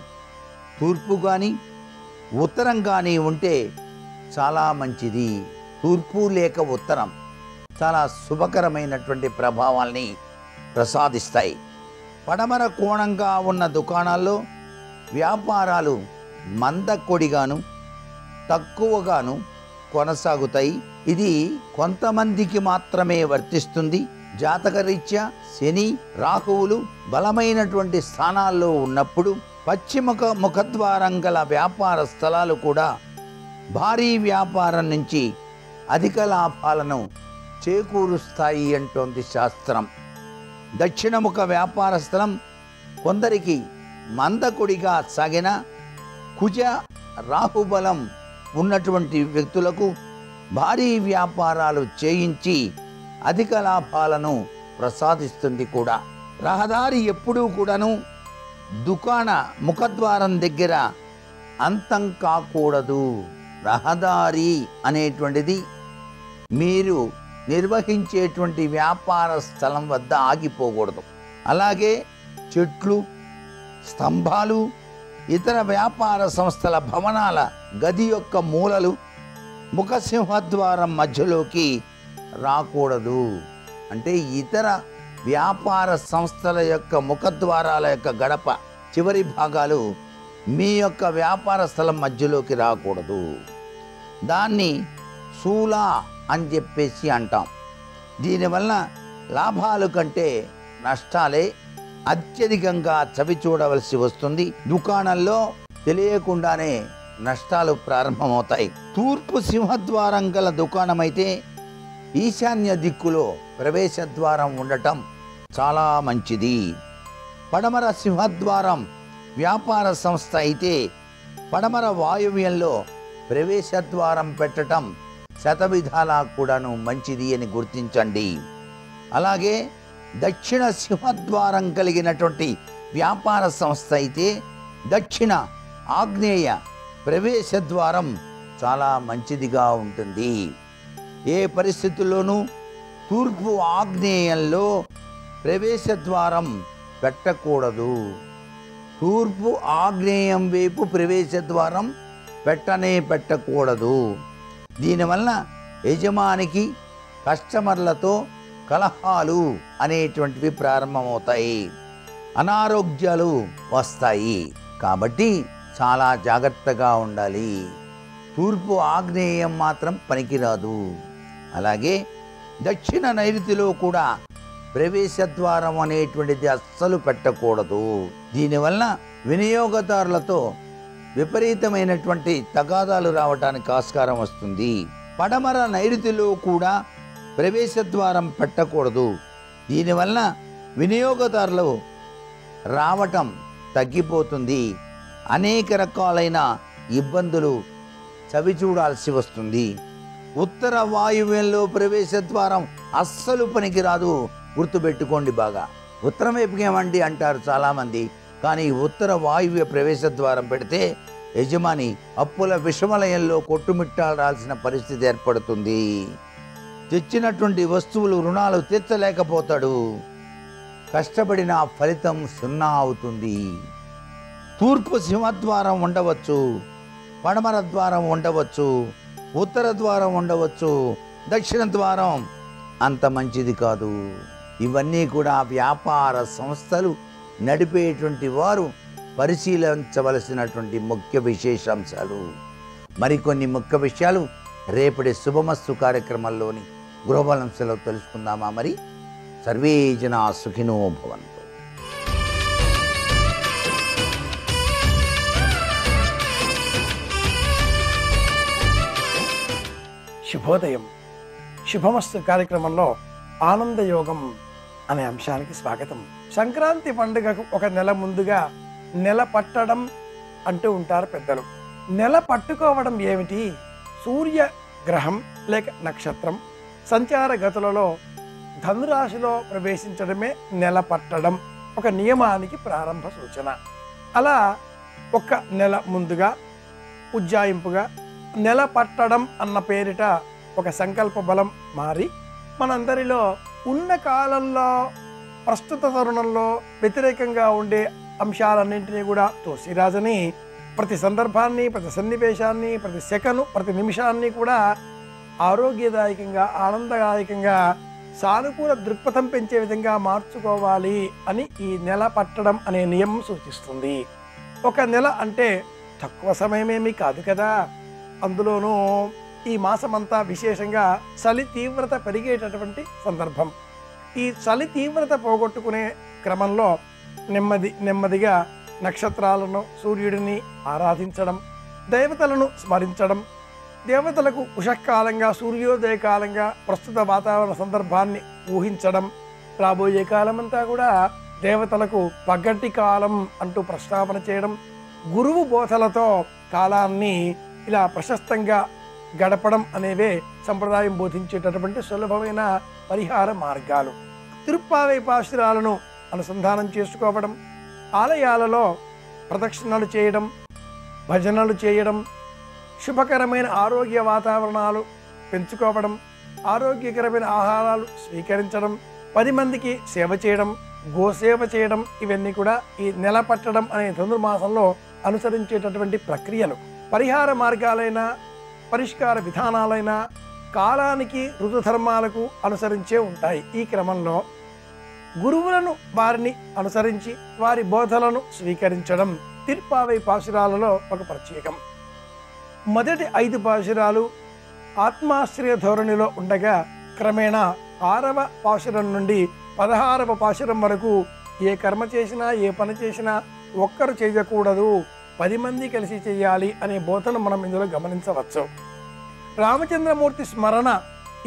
B: తూర్పు కానీ ఉత్తరం కానీ ఉంటే చాలా మంచిది. తూర్పు లేక ఉత్తరం చాలా శుభకరమైనటువంటి ప్రభావాల్ని ప్రసాదిస్తాయి. పడమర కోణంగా ఉన్న దుకాణాల్లో వ్యాపారాలు మందకొడిగాను తక్కువగాను కొనసాగుతాయి. ఇది కొంతమందికి మాత్రమే వర్తిస్తుంది. జాతకరీత్యా శని రాహువులు బలమైనటువంటి స్థానాల్లో ఉన్నప్పుడు పశ్చిమ ముఖద్వారం గల వ్యాపార స్థలాలు కూడా భారీ వ్యాపారం నుంచి అధిక లాభాలను చేకూరుస్తాయి అంటోంది శాస్త్రం. దక్షిణముఖ వ్యాపార స్థలం కొందరికి మందకొడిగా సాగిన కుజ రాహుబలం ఉన్నటువంటి వ్యక్తులకు భారీ వ్యాపారాలు చేయించి అధిక లాభాలను ప్రసాదిస్తుంది కూడా. రహదారి ఎప్పుడూ కూడాను దుకాణ ముఖద్వారం దగ్గర అంతం కాకూడదు. రహదారి అనేటువంటిది మీరు నిర్వహించేటువంటి వ్యాపార స్థలం వద్ద ఆగిపోకూడదు. అలాగే చెట్లు, స్తంభాలు, ఇతర వ్యాపార సంస్థల భవనాల గది యొక్క మూలలు ముఖసింహద్వారం మధ్యలోకి రాకూడదు. అంటే ఇతర వ్యాపార సంస్థల యొక్క ముఖద్వారాల యొక్క గడప చివరి భాగాలు మీ యొక్క వ్యాపార స్థలం మధ్యలోకి రాకూడదు. దాన్ని శూలా అని చెప్పేసి అంటాం. దీనివల్ల లాభాలు కంటే నష్టాలే అత్యధికంగా చవి చూడవలసి వస్తుంది. దుకాణంలో తెలియకుండానే నష్టాలు ప్రారంభమవుతాయి. తూర్పు సింహద్వారం గల దుకాణమైతే ఈశాన్య దిక్కులో ప్రవేశద్వారం ఉండటం చాలా మంచిది. పడమర సింహద్వారం వ్యాపార సంస్థ అయితే పడమర వాయువ్యంలో ప్రవేశద్వారం పెట్టడం శతవిధాలా కూడాను మంచిది అని గుర్తించండి. అలాగే దక్షిణ సింహద్వారం కలిగినటువంటి వ్యాపార సంస్థ అయితే దక్షిణ ఆగ్నేయ ప్రవేశద్వారం చాలా మంచిదిగా ఉంటుంది. ఏ పరిస్థితుల్లోనూ తూర్పు ఆగ్నేయంలో ప్రవేశద్వారం పెట్టకూడదు. తూర్పు ఆగ్నేయం వైపు ప్రవేశద్వారం పెట్టకూడదు. దీనివల్ల యజమానికి కస్టమర్లతో కలహాలు అనేటువంటివి ప్రారంభమవుతాయి, అనారోగ్యాలు వస్తాయి. కాబట్టి చాలా జాగ్రత్తగా ఉండాలి. తూర్పు ఆగ్నేయం మాత్రం పనికిరాదు. అలాగే దక్షిణ నైరుతిలో కూడా ప్రవేశద్వారం అనేటువంటిది అస్సలు పెట్టకూడదు. దీనివల్ల వినియోగదారులతో విపరీతమైనటువంటి తగాదాలు రావడానికి ఆస్కారం వస్తుంది. పడమర నైరుతిలో కూడా ప్రవేశద్వారం పెట్టకూడదు. దీనివల్ల వినియోగదారులు రావటం తగ్గిపోతుంది. అనేక రకాలైన ఇబ్బందులు చవి చూడాల్సి వస్తుంది. ఉత్తర వాయువ్యంలో ప్రవేశద్వారం అస్సలు పనికిరాదు. గుర్తుపెట్టుకోండి బాగా. ఉత్తరం వైపుకి ఏమండి అంటారు చాలామంది, కానీ ఉత్తర వాయువ్య ప్రవేశద్వారం పెడితే యజమాని అప్పుల విషమలయంలో కొట్టుమిట్టాడాల్సిన పరిస్థితి ఏర్పడుతుంది. తెచ్చినటువంటి వస్తువులు రుణాలు తీర్చలేకపోతాడు. కష్టపడిన ఫలితం సున్నా అవుతుంది. తూర్పు సింహద్వారం ఉండవచ్చు, పడమర ద్వారం ఉండవచ్చు, ఉత్తర ద్వారం ఉండవచ్చు, దక్షిణ ద్వారం అంత మంచిది కాదు. ఇవన్నీ కూడా వ్యాపార సంస్థలు నడిపేటువంటి వారు పరిశీలించవలసినటువంటి ముఖ్య విశేషాంశాలు. మరికొన్ని ముఖ్య విషయాలు రేపటి శుభమస్తు కార్యక్రమంలోని గృహబలంశలో తెలుసుకుందామా? మరి సర్వే జనా సుఖినో భవంతు.
D: శుభోదయం. శుభమస్తు కార్యక్రమంలో ఆనందయోగం అనే అంశానికి స్వాగతం. సంక్రాంతి పండుగకు ఒక నెల ముందుగా నెల పట్టడం అంటూ ఉంటారు పెద్దలు. నెల పట్టుకోవడం ఏమిటి? సూర్య గ్రహం లేక నక్షత్రం సంచార గతులలో ధనురాశిలో ప్రవేశించడమే నెల పట్టడం, ఒక నియమానికి ప్రారంభ సూచన. అలా ఒక నెల ముందుగా ఉజ్జాయింపుగా నెల పట్టడం అన్న పేరిట ఒక సంకల్ప బలం మారి మనందరిలో ఉన్న కాలంలో ప్రస్తుత తరుణంలో వ్యతిరేకంగా ఉండే అంశాలన్నింటినీ కూడా తోసిరాజని ప్రతి సందర్భాన్ని, ప్రతి సన్నివేశాన్ని, ప్రతి సెకను, ప్రతి నిమిషాన్ని కూడా ఆరోగ్యదాయకంగా, ఆనందదాయకంగా, సానుకూల దృక్పథం పెంచే విధంగా మార్చుకోవాలి అని ఈ నెల పట్టడం అనే నియమం సూచిస్తుంది. ఒక నెల అంటే తక్కువ సమయమేమీ కాదు కదా. అందులోనూ ఈ మాసమంతా విశేషంగా చలి తీవ్రత పెరిగేటటువంటి సందర్భం. ఈ చలి తీవ్రత పోగొట్టుకునే క్రమంలో నెమ్మదిగా నక్షత్రాలను, సూర్యుడిని ఆరాధించడం, దేవతలను స్మరించడం, దేవతలకు ఉషకాలంగా, సూర్యోదయ కాలంగా ప్రస్తుత వాతావరణ సందర్భాన్ని ఊహించడం, రాబోయే కాలమంతా కూడా దేవతలకు పగటి కాలం అంటూ ప్రస్తావన చేయడం, గురువు బోధలతో కాలాన్ని ఇలా ప్రశస్తంగా గడపడం అనేవే సంప్రదాయం బోధించేటటువంటి సులభమైన పరిహార మార్గాలు. తిరుప్పావై పాశురాలను అనుసంధానం చేసుకోవడం, ఆలయాలలో ప్రదక్షిణలు చేయడం, భజనలు చేయడం, శుభకరమైన ఆరోగ్య వాతావరణాలు పెంచుకోవడం, ఆరోగ్యకరమైన ఆహారాలు స్వీకరించడం, 10 మందికి సేవ చేయడం, గోసేవ చేయడం, ఇవన్నీ కూడా ఈ నెల పట్టడం అనే ధనుర్మాసంలో అనుసరించేటటువంటి ప్రక్రియలు. పరిహార మార్గాలైన, పరిష్కార విధానాలైన కాలానికి, ఋతుధర్మాలకు అనుసరించే ఉంటాయి. ఈ క్రమంలో గురువులను వారిని అనుసరించి వారి బోధలను స్వీకరించడం తిరుప్పావై పాశురాలలో ఒక ప్రత్యేకం. మొదటి 5 పాశురాలు ఆత్మాశ్రయ ధోరణిలో ఉండగా క్రమేణా 6వ పాశురం నుండి 16వ పాశురం వరకు ఏ కర్మ చేసినా, ఏ పని చేసినా ఒక్కరు చేయకూడదు, 10 మంది కలిసి చేయాలి అనే బోధన మనం ఇందులో గమనించవచ్చు. రామచంద్రమూర్తి స్మరణ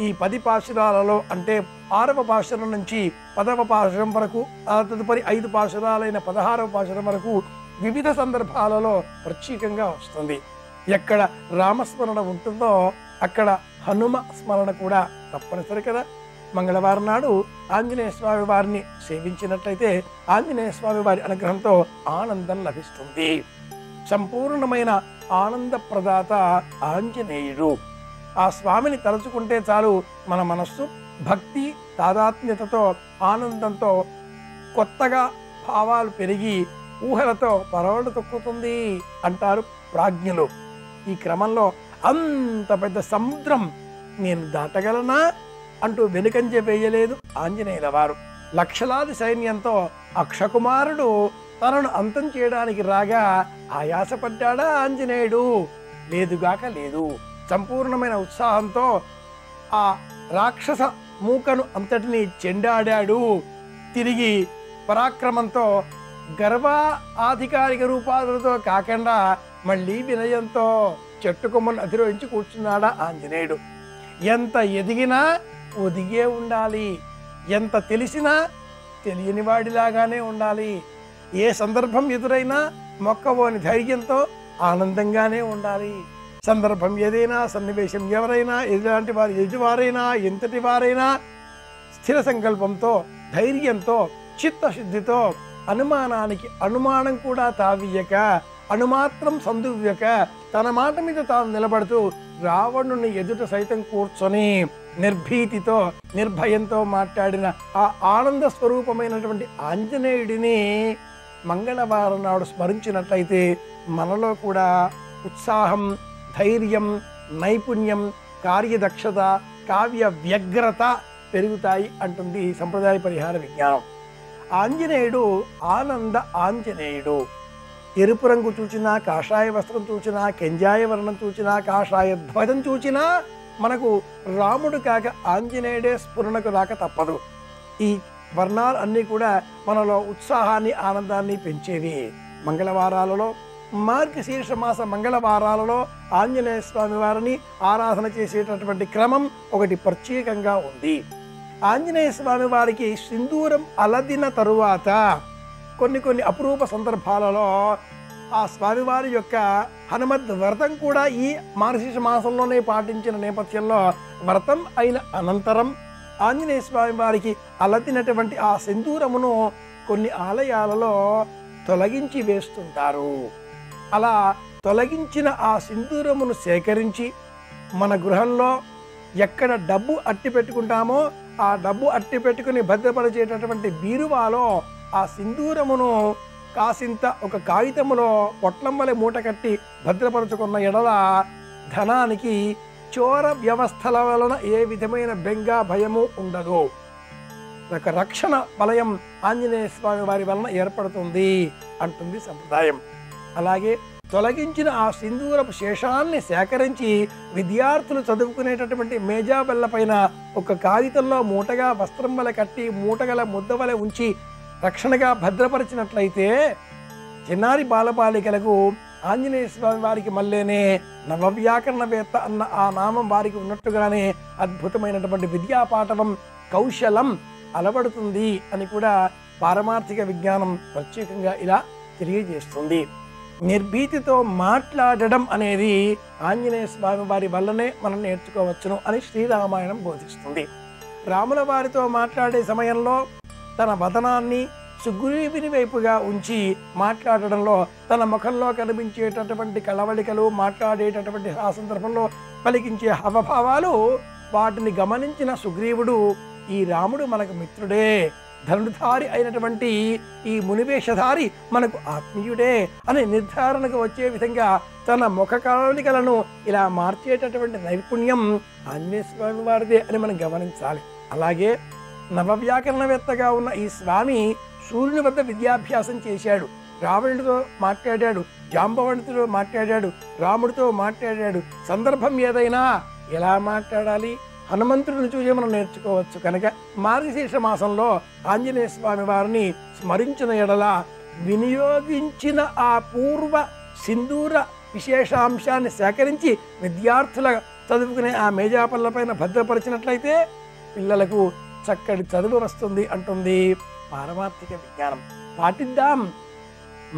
D: ఈ 10 పాశురాలలో, అంటే 6వ పాశురం నుంచి 10వ పాశురం వరకు, ఆ తదుపరి 5 పాశురాలైన 16వ పాశురం వరకు వివిధ సందర్భాలలో ప్రత్యేకంగా వస్తుంది. ఎక్కడ రామస్మరణ ఉంటుందో అక్కడ హనుమ స్మరణ కూడా తప్పనిసరి కదా. మంగళవారం నాడు ఆంజనేయ స్వామి వారిని సేవించినట్లయితే ఆంజనేయ స్వామి వారి అనుగ్రహంతో ఆనందం లభిస్తుంది. సంపూర్ణమైన ఆనంద ప్రదాత ఆంజనేయుడు. ఆ స్వామిని తలుచుకుంటే చాలు మన మనస్సు భక్తి తాదాత్మ్యతతో, ఆనందంతో, కొత్తగా భావాలు పెరిగి ఊహలతో పరవళ్ళు తొక్కుతుంది అంటారు ప్రాజ్ఞులు. ఈ క్రమంలో అంత పెద్ద సముద్రం నేను దాటగలనా అంటూ వెనుకంజ వేయలేదు ఆంజనేయుల వారు. లక్షలాది సైన్యంతో అక్షకుమారుడు తనను అంతం చేయడానికి రాగా ఆయాసపడ్డాడా ఆంజనేయుడు? లేదుగాక లేదు. సంపూర్ణమైన ఉత్సాహంతో ఆ రాక్షస మూకను అంతటినీ చెండాడాడు. తిరిగి పరాక్రమంతో గర్వ అధికారిక రూపాలతో కాకుండా మళ్ళీ వినయంతో చెట్టు కొమ్మను అధిరోహించి కూర్చున్నాడా ఆంజనేయుడు. ఎంత ఎదిగినా ఒదిగే ఉండాలి, ఎంత తెలిసినా తెలియని వాడిలాగానే ఉండాలి. ఏ సందర్భం ఎదురైనా మొక్కవోని ధైర్యంతో ఆనందంగానే ఉండాలి. సందర్భం ఏదైనా, సన్నివేశం ఎవరైనా, ఎలాంటి వారు, ఎదుటివారైనా, ఎంతటి వారైనా స్థిర సంకల్పంతో, ధైర్యంతో, చిత్తశుద్ధితో, అనుమానానికి అనుమానం కూడా తావియ్యక, అణుమాత్రం సందువ్యక తన మాట మీద తాను నిలబడుతూ రావణుని ఎదుట సైతం కూర్చొని నిర్భీతితో, నిర్భయంతో మాట్లాడిన ఆ ఆనంద స్వరూపమైనటువంటి ఆంజనేయుడిని మంగళవారం నాడు స్మరించినట్లయితే మనలో కూడా ఉత్సాహం, ధైర్యం, నైపుణ్యం, కార్యదక్షత, కావ్య వ్యగ్రత పెరుగుతాయి అంటుంది సంప్రదాయ పరిహార విజ్ఞానం. ఆంజనేయుడు ఆనంద ఆంజనేయుడు. ఎరుపు రంగు చూచినా, కాషాయ వస్త్రం చూచినా, కెంజాయ వర్ణం చూచినా, కాషాయ ధ్వజం చూచినా మనకు రాముడు కాక ఆంజనేయుడే స్ఫురణకు రాక తప్పదు. ఈ వర్ణాలు అన్నీ కూడా మనలో ఉత్సాహాన్ని, ఆనందాన్ని పెంచేవి. మంగళవారాలలో, మార్గశీర్ష మాస మంగళవారాలలో ఆంజనేయ స్వామి వారిని ఆరాధన చేసేటటువంటి క్రమం ఒకటి ప్రత్యేకంగా ఉంది. ఆంజనేయ స్వామి వారికి సింధూరం అలదిన తరువాత కొన్ని అపురూప సందర్భాలలో ఆ స్వామివారి యొక్క హనుమద్ వ్రతం కూడా ఈ మార్గశీర్ష మాసంలోనే పాటించిన నేపథ్యంలో వ్రతం అయిన అనంతరం ఆంజనేయ స్వామి వారికి అలదినటువంటి ఆ సింధూరమును కొన్ని ఆలయాలలో తొలగించి వేస్తుంటారు. అలా తొలగించిన ఆ సింధూరమును సేకరించి మన గృహంలో ఎక్కడ డబ్బు అట్టి పెట్టుకుంటామో ఆ డబ్బు అట్టి పెట్టుకుని భద్రపరిచేటటువంటి బీరువాలో ఆ సింధూరమును కాసింత ఒక కాగితములో పొట్లం వలె మూట కట్టి భద్రపరుచుకున్న ఎడల ధనానికి చోర వ్యవస్థల వలన ఏ విధమైన బెంగ, భయము ఉండదు. ఒక రక్షణ వలయం ఆంజనేయ స్వామి వారి వలన ఏర్పడుతుంది అంటుంది సంప్రదాయం. అలాగే తొలగించిన ఆ సింధూరపు శేషాన్ని సేకరించి విద్యార్థులు చదువుకునేటటువంటి మేజాబెల్ల పైన ఒక కాగితంలో మూటగా వస్త్రం వలె కట్టి మూటగల ముద్ద వలె ఉంచి రక్షణగా భద్రపరిచినట్లయితే చిన్నారి బాలబాలికలకు ఆంజనేయ స్వామి వారికి మళ్ళీనే నవవ్యాకరణవేత్త అన్న ఆ నామం వారికి ఉన్నట్టుగానే అద్భుతమైనటువంటి విద్యాపాఠవం, కౌశలం అలవడుతుంది అని కూడా పారమార్థిక విజ్ఞానం ప్రత్యేకంగా ఇలా తెలియజేస్తుంది. నిర్భీతితో మాట్లాడడం అనేది ఆంజనేయ స్వామి వారి వల్లనే మనం నేర్చుకోవచ్చును అని శ్రీరామాయణం బోధిస్తుంది. రాముల వారితో మాట్లాడే సమయంలో తన వదనాన్ని సుగ్రీవుని వైపుగా ఉంచి మాట్లాడడంలో తన ముఖంలో కనిపించేటటువంటి కళవళికలు, మాట్లాడేటటువంటి ఆ సందర్భంలో పలికించే హావభావాలు, వాటిని గమనించిన సుగ్రీవుడు ఈ రాముడు మనకు మిత్రుడే, ధనుధారి అయినటువంటి ఈ మునివేషధారి మనకు ఆత్మీయుడే అనే నిర్ధారణకు వచ్చే విధంగా తన ముఖ కవళికలను ఇలా మార్చేటటువంటి నైపుణ్యం ఆంజనేయ స్వామి వారిదే అని మనం గమనించాలి. అలాగే నవవ్యాకరణవేత్తగా ఉన్న ఈ స్వామి సూర్యుని వద్ద విద్యాభ్యాసం చేశాడు. రావణుడితో మాట్లాడాడు, జాంబవంతుడితో మాట్లాడాడు, రాముడితో మాట్లాడాడు. సందర్భం ఏదైనా ఎలా మాట్లాడాలి హనుమంతుడిని చూసి మనం నేర్చుకోవచ్చు. కనుక మార్గశీర్ష మాసంలో ఆంజనేయ స్వామి వారిని స్మరించిన ఎడల వినియోగించిన ఆ పూర్వ సింధూర విశేషాంశాన్ని సేకరించి విద్యార్థుల చదువుకునే ఆ మేజాపల్ల పైన భద్రపరిచినట్లయితే పిల్లలకు చక్కటి చదువు వస్తుంది అంటుంది పారమార్థిక విజ్ఞానం. పాటిద్దాం.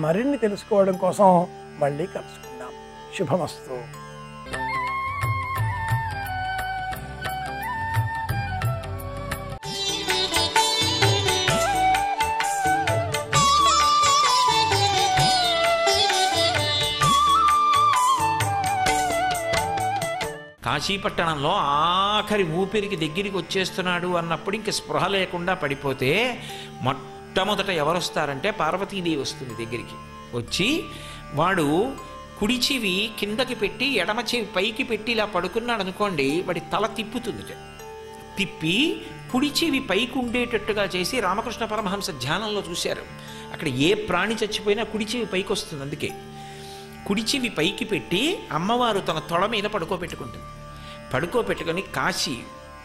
D: మరిన్ని తెలుసుకోవడం కోసం మళ్ళీ కలుసుకుందాం. శుభమస్తు.
E: కాశీపట్టణంలో ఆఖరి ఊపిరికి దగ్గరికి వచ్చేస్తున్నాడు అన్నప్పుడు ఇంక స్పృహ లేకుండా పడిపోతే మొట్టమొదట ఎవరొస్తారంటే పార్వతీదేవి వస్తుంది దగ్గరికి. వచ్చి వాడు కుడి చెవి కిందకి పెట్టి ఎడమ చెవి పైకి పెట్టి ఇలా పడుకున్నాడు అనుకోండి, వాడి తల తిప్పుతుంది. తిప్పి కుడి చెవి పైకి ఉండేటట్టుగా చేసి రామకృష్ణ పరమహంస ధ్యానంలో చూశారు. అక్కడ ఏ ప్రాణి చచ్చిపోయినా కుడి చెవి పైకి వస్తుంది. అందుకే కుడి చెవి పైకి పెట్టి అమ్మవారు తన తొడ మీద పడుకోబెట్టుకుంటుంది. పడుకోబెట్టుకొని కాశీ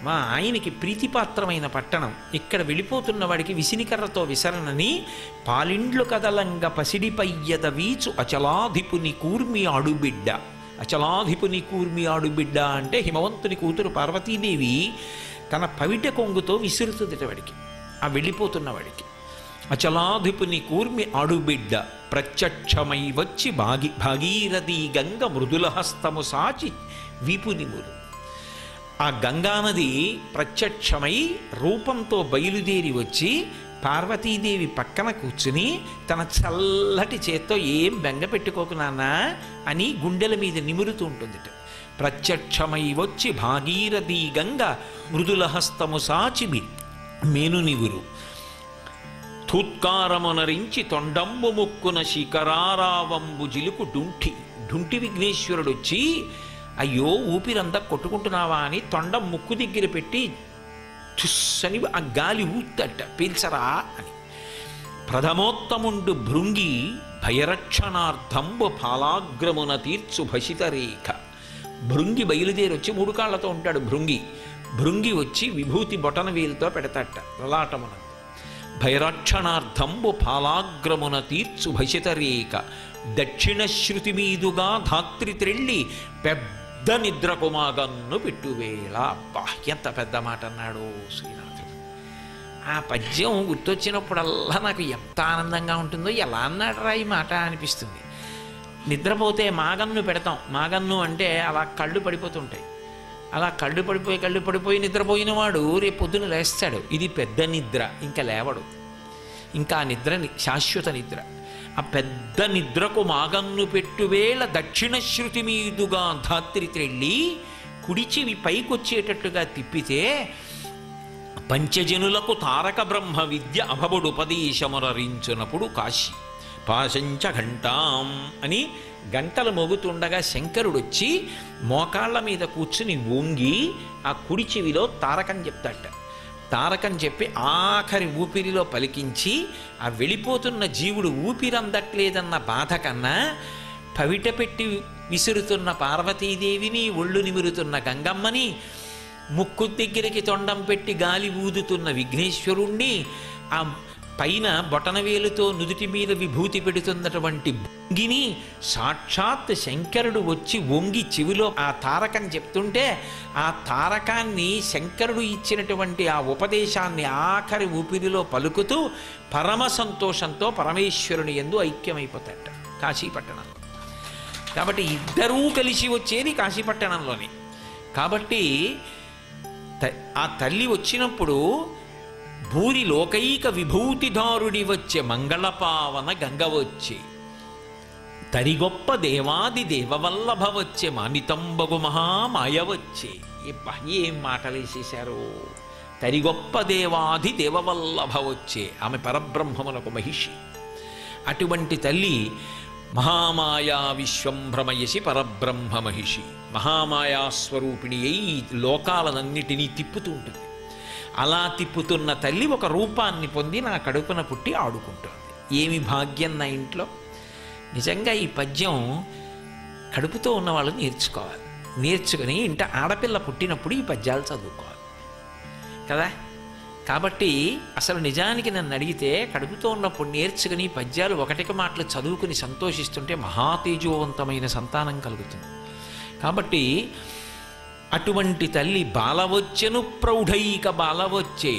E: మా ఆయనకి ప్రీతిపాత్రమైన పట్టణం, ఇక్కడ వెళ్ళిపోతున్న వాడికి విసినికర్రతో విసరణని పాలిండ్లు కదలంగ పసిడిపయ్యద వీచు అచలాధిపుని కూర్మి ఆడుబిడ్డ. అచలాధిపుని కూర్మి ఆడుబిడ్డ అంటే హిమవంతుని కూతురు పార్వతీదేవి తన పవిట కొంగుతో విసురుతుంది వాడికి, ఆ వెళ్ళిపోతున్నవాడికి. అచలాధిపుని కూర్మి ఆడుబిడ్డ ప్రత్యక్షమై వచ్చి భాగీరథీ గంగ మృదులహస్తము సాచి వీపునిమురు. ఆ గంగానది ప్రత్యక్షమై రూపంతో బయలుదేరి వచ్చి పార్వతీదేవి పక్కన కూర్చుని తన చల్లటి చేత్తో ఏం బెంగ పెట్టుకోకు నాన్నా అని గుండెల మీద నిమురుతూ ఉంటుంది. ప్రత్యక్షమై వచ్చి భాగీరథీ గంగ మృదులహస్తము సాచి మేనునివురు. ధూత్కారమునరించి తొండంబు ముక్కున శిఖరారావంబు జిలుకు ఢుంటి విఘ్నేశ్వరుడు వచ్చి అయ్యో ఊపిరంతా కొట్టుకుంటున్నావా అని తొండం ముక్కు దగ్గర పెట్టి చుస్సని ఆ గాలి ఊత్తట పీల్చరా అని. ప్రథమోత్తముండు భృంగి భయరక్షణార్థంబు ఫాలాగ్రమున తీర్చు భసిత రేఖ. భృంగి బయలుదేరి వచ్చి 3 కాళ్లతో ఉంటాడు భృంగి. భృంగి వచ్చి విభూతి బొటన వేలుతో పెడతాట లలాటమున. భయరక్షణార్థంబు ఫాలాగ్రమున తీర్చు భసిత రేఖ. దక్షిణ శృతి మీదుగా ధాత్రి త్రెళ్ళి పెద్ద నిద్రకు మాగన్ను పెట్టువేళ. అబ్బా ఎంత పెద్ద మాట అన్నాడు శ్రీనాథుడు. ఆ పద్యం గుర్తొచ్చినప్పుడల్లా నాకు ఎంత ఆనందంగా ఉంటుందో, ఎలా అన్నాడరా ఈ మాట అనిపిస్తుంది. నిద్రపోతే మాగన్ను పెడతాం. మాగన్ను అంటే అలా కళ్ళు పడిపోతుంటాయి. అలా కళ్ళు పడిపోయి నిద్రపోయిన వాడు రేపు పొద్దున లేస్తాడు. ఇది పెద్ద నిద్ర, ఇంకా లేవడు. ఇంకా ఆ నిద్ర శాశ్వత నిద్ర. ఆ పెద్ద నిద్రకు మాగన్ను పెట్టువేళ దక్షిణ శృతి మీదుగా ధాత్రి త్రెళ్ళి కుడిచివి పైకొచ్చేటట్టుగా తిప్పితే పంచజనులకు తారక బ్రహ్మ విద్య అభవుడుపదేశమురరించునప్పుడు కాశీ పాశంచ ఘంటాం అని గంటలు మోగుతుండగా శంకరుడొచ్చి మోకాళ్ళ మీద కూర్చుని వంగి ఆ కుడి చెవిలో తారకం చెప్తాట. తారకం చెప్పి ఆఖరి ఊపిరిలో పలికించి ఆ వెళ్ళిపోతున్న జీవుడు ఊపిరందట్లేదన్న బాధ కన్నా పవిట పెట్టి విసురుతున్న పార్వతీదేవిని, ఒళ్ళు నిమురుతున్న గంగమ్మని, ముక్కు దగ్గరికి తొండం పెట్టి గాలి ఊదుతున్న విఘ్నేశ్వరుణ్ణి, ఆ పైన బొటనవేలుతో నుదుటి మీద విభూతి పెడుతున్నటువంటి భృంగిని, సాక్షాత్ శంకరుడు వచ్చి వంగి చెవిలో ఆ తారకం చెప్తుంటే ఆ తారకాన్ని శంకరుడు ఇచ్చినటువంటి ఆ ఉపదేశాన్ని ఆఖరి ఊపిరిలో పలుకుతూ పరమ సంతోషంతో పరమేశ్వరుని యందు ఐక్యమైపోతాట కాశీపట్టణంలో. కాబట్టి ఇద్దరూ కలిసి వచ్చేది కాశీపట్టణంలోనే. కాబట్టి ఆ తల్లి వచ్చినప్పుడు భూరి లోకైక విభూతిదారుడి వచ్చే మంగళపావన గంగ వచ్చే, తరిగొప్ప దేవాది దేవవల్లభ వచ్చే, మానితంబగు మహామాయ వచ్చే. ఏం మాటలేసేశారు. తరిగొప్ప దేవాది దేవవల్లభ వచ్చే, ఆమె పరబ్రహ్మమునకు మహిషి. అటువంటి తల్లి మహామాయా విశ్వంభ్రమయసి పరబ్రహ్మ మహిషి, మహామాయాస్వరూపిణి అయి లోకాలనన్నిటినీ తిప్పుతూ ఉంటుంది. అలా తిప్పుతున్న తల్లి ఒక రూపాన్ని పొంది నా కడుపున పుట్టి ఆడుకుంటుంది. ఏమి భాగ్యం నా ఇంట్లో. నిజంగా ఈ పద్యం కడుపుతో ఉన్నవాళ్ళు నేర్చుకోవాలి. నేర్చుకుని ఇంట ఆడపిల్ల పుట్టినప్పుడు ఈ పద్యాలు చదువుకోవాలి కదా. కాబట్టి అసలు నిజానికి నన్ను అడిగితే కడుపుతో ఉన్నప్పుడు నేర్చుకుని పద్యాలు ఒకటికి మాటలు చదువుకుని సంతోషిస్తుంటే మహాతేజోవంతమైన సంతానం కలుగుతుంది. కాబట్టి అటువంటి తల్లి బాలవచ్చెను ప్రౌఢైక బాలవచ్చే,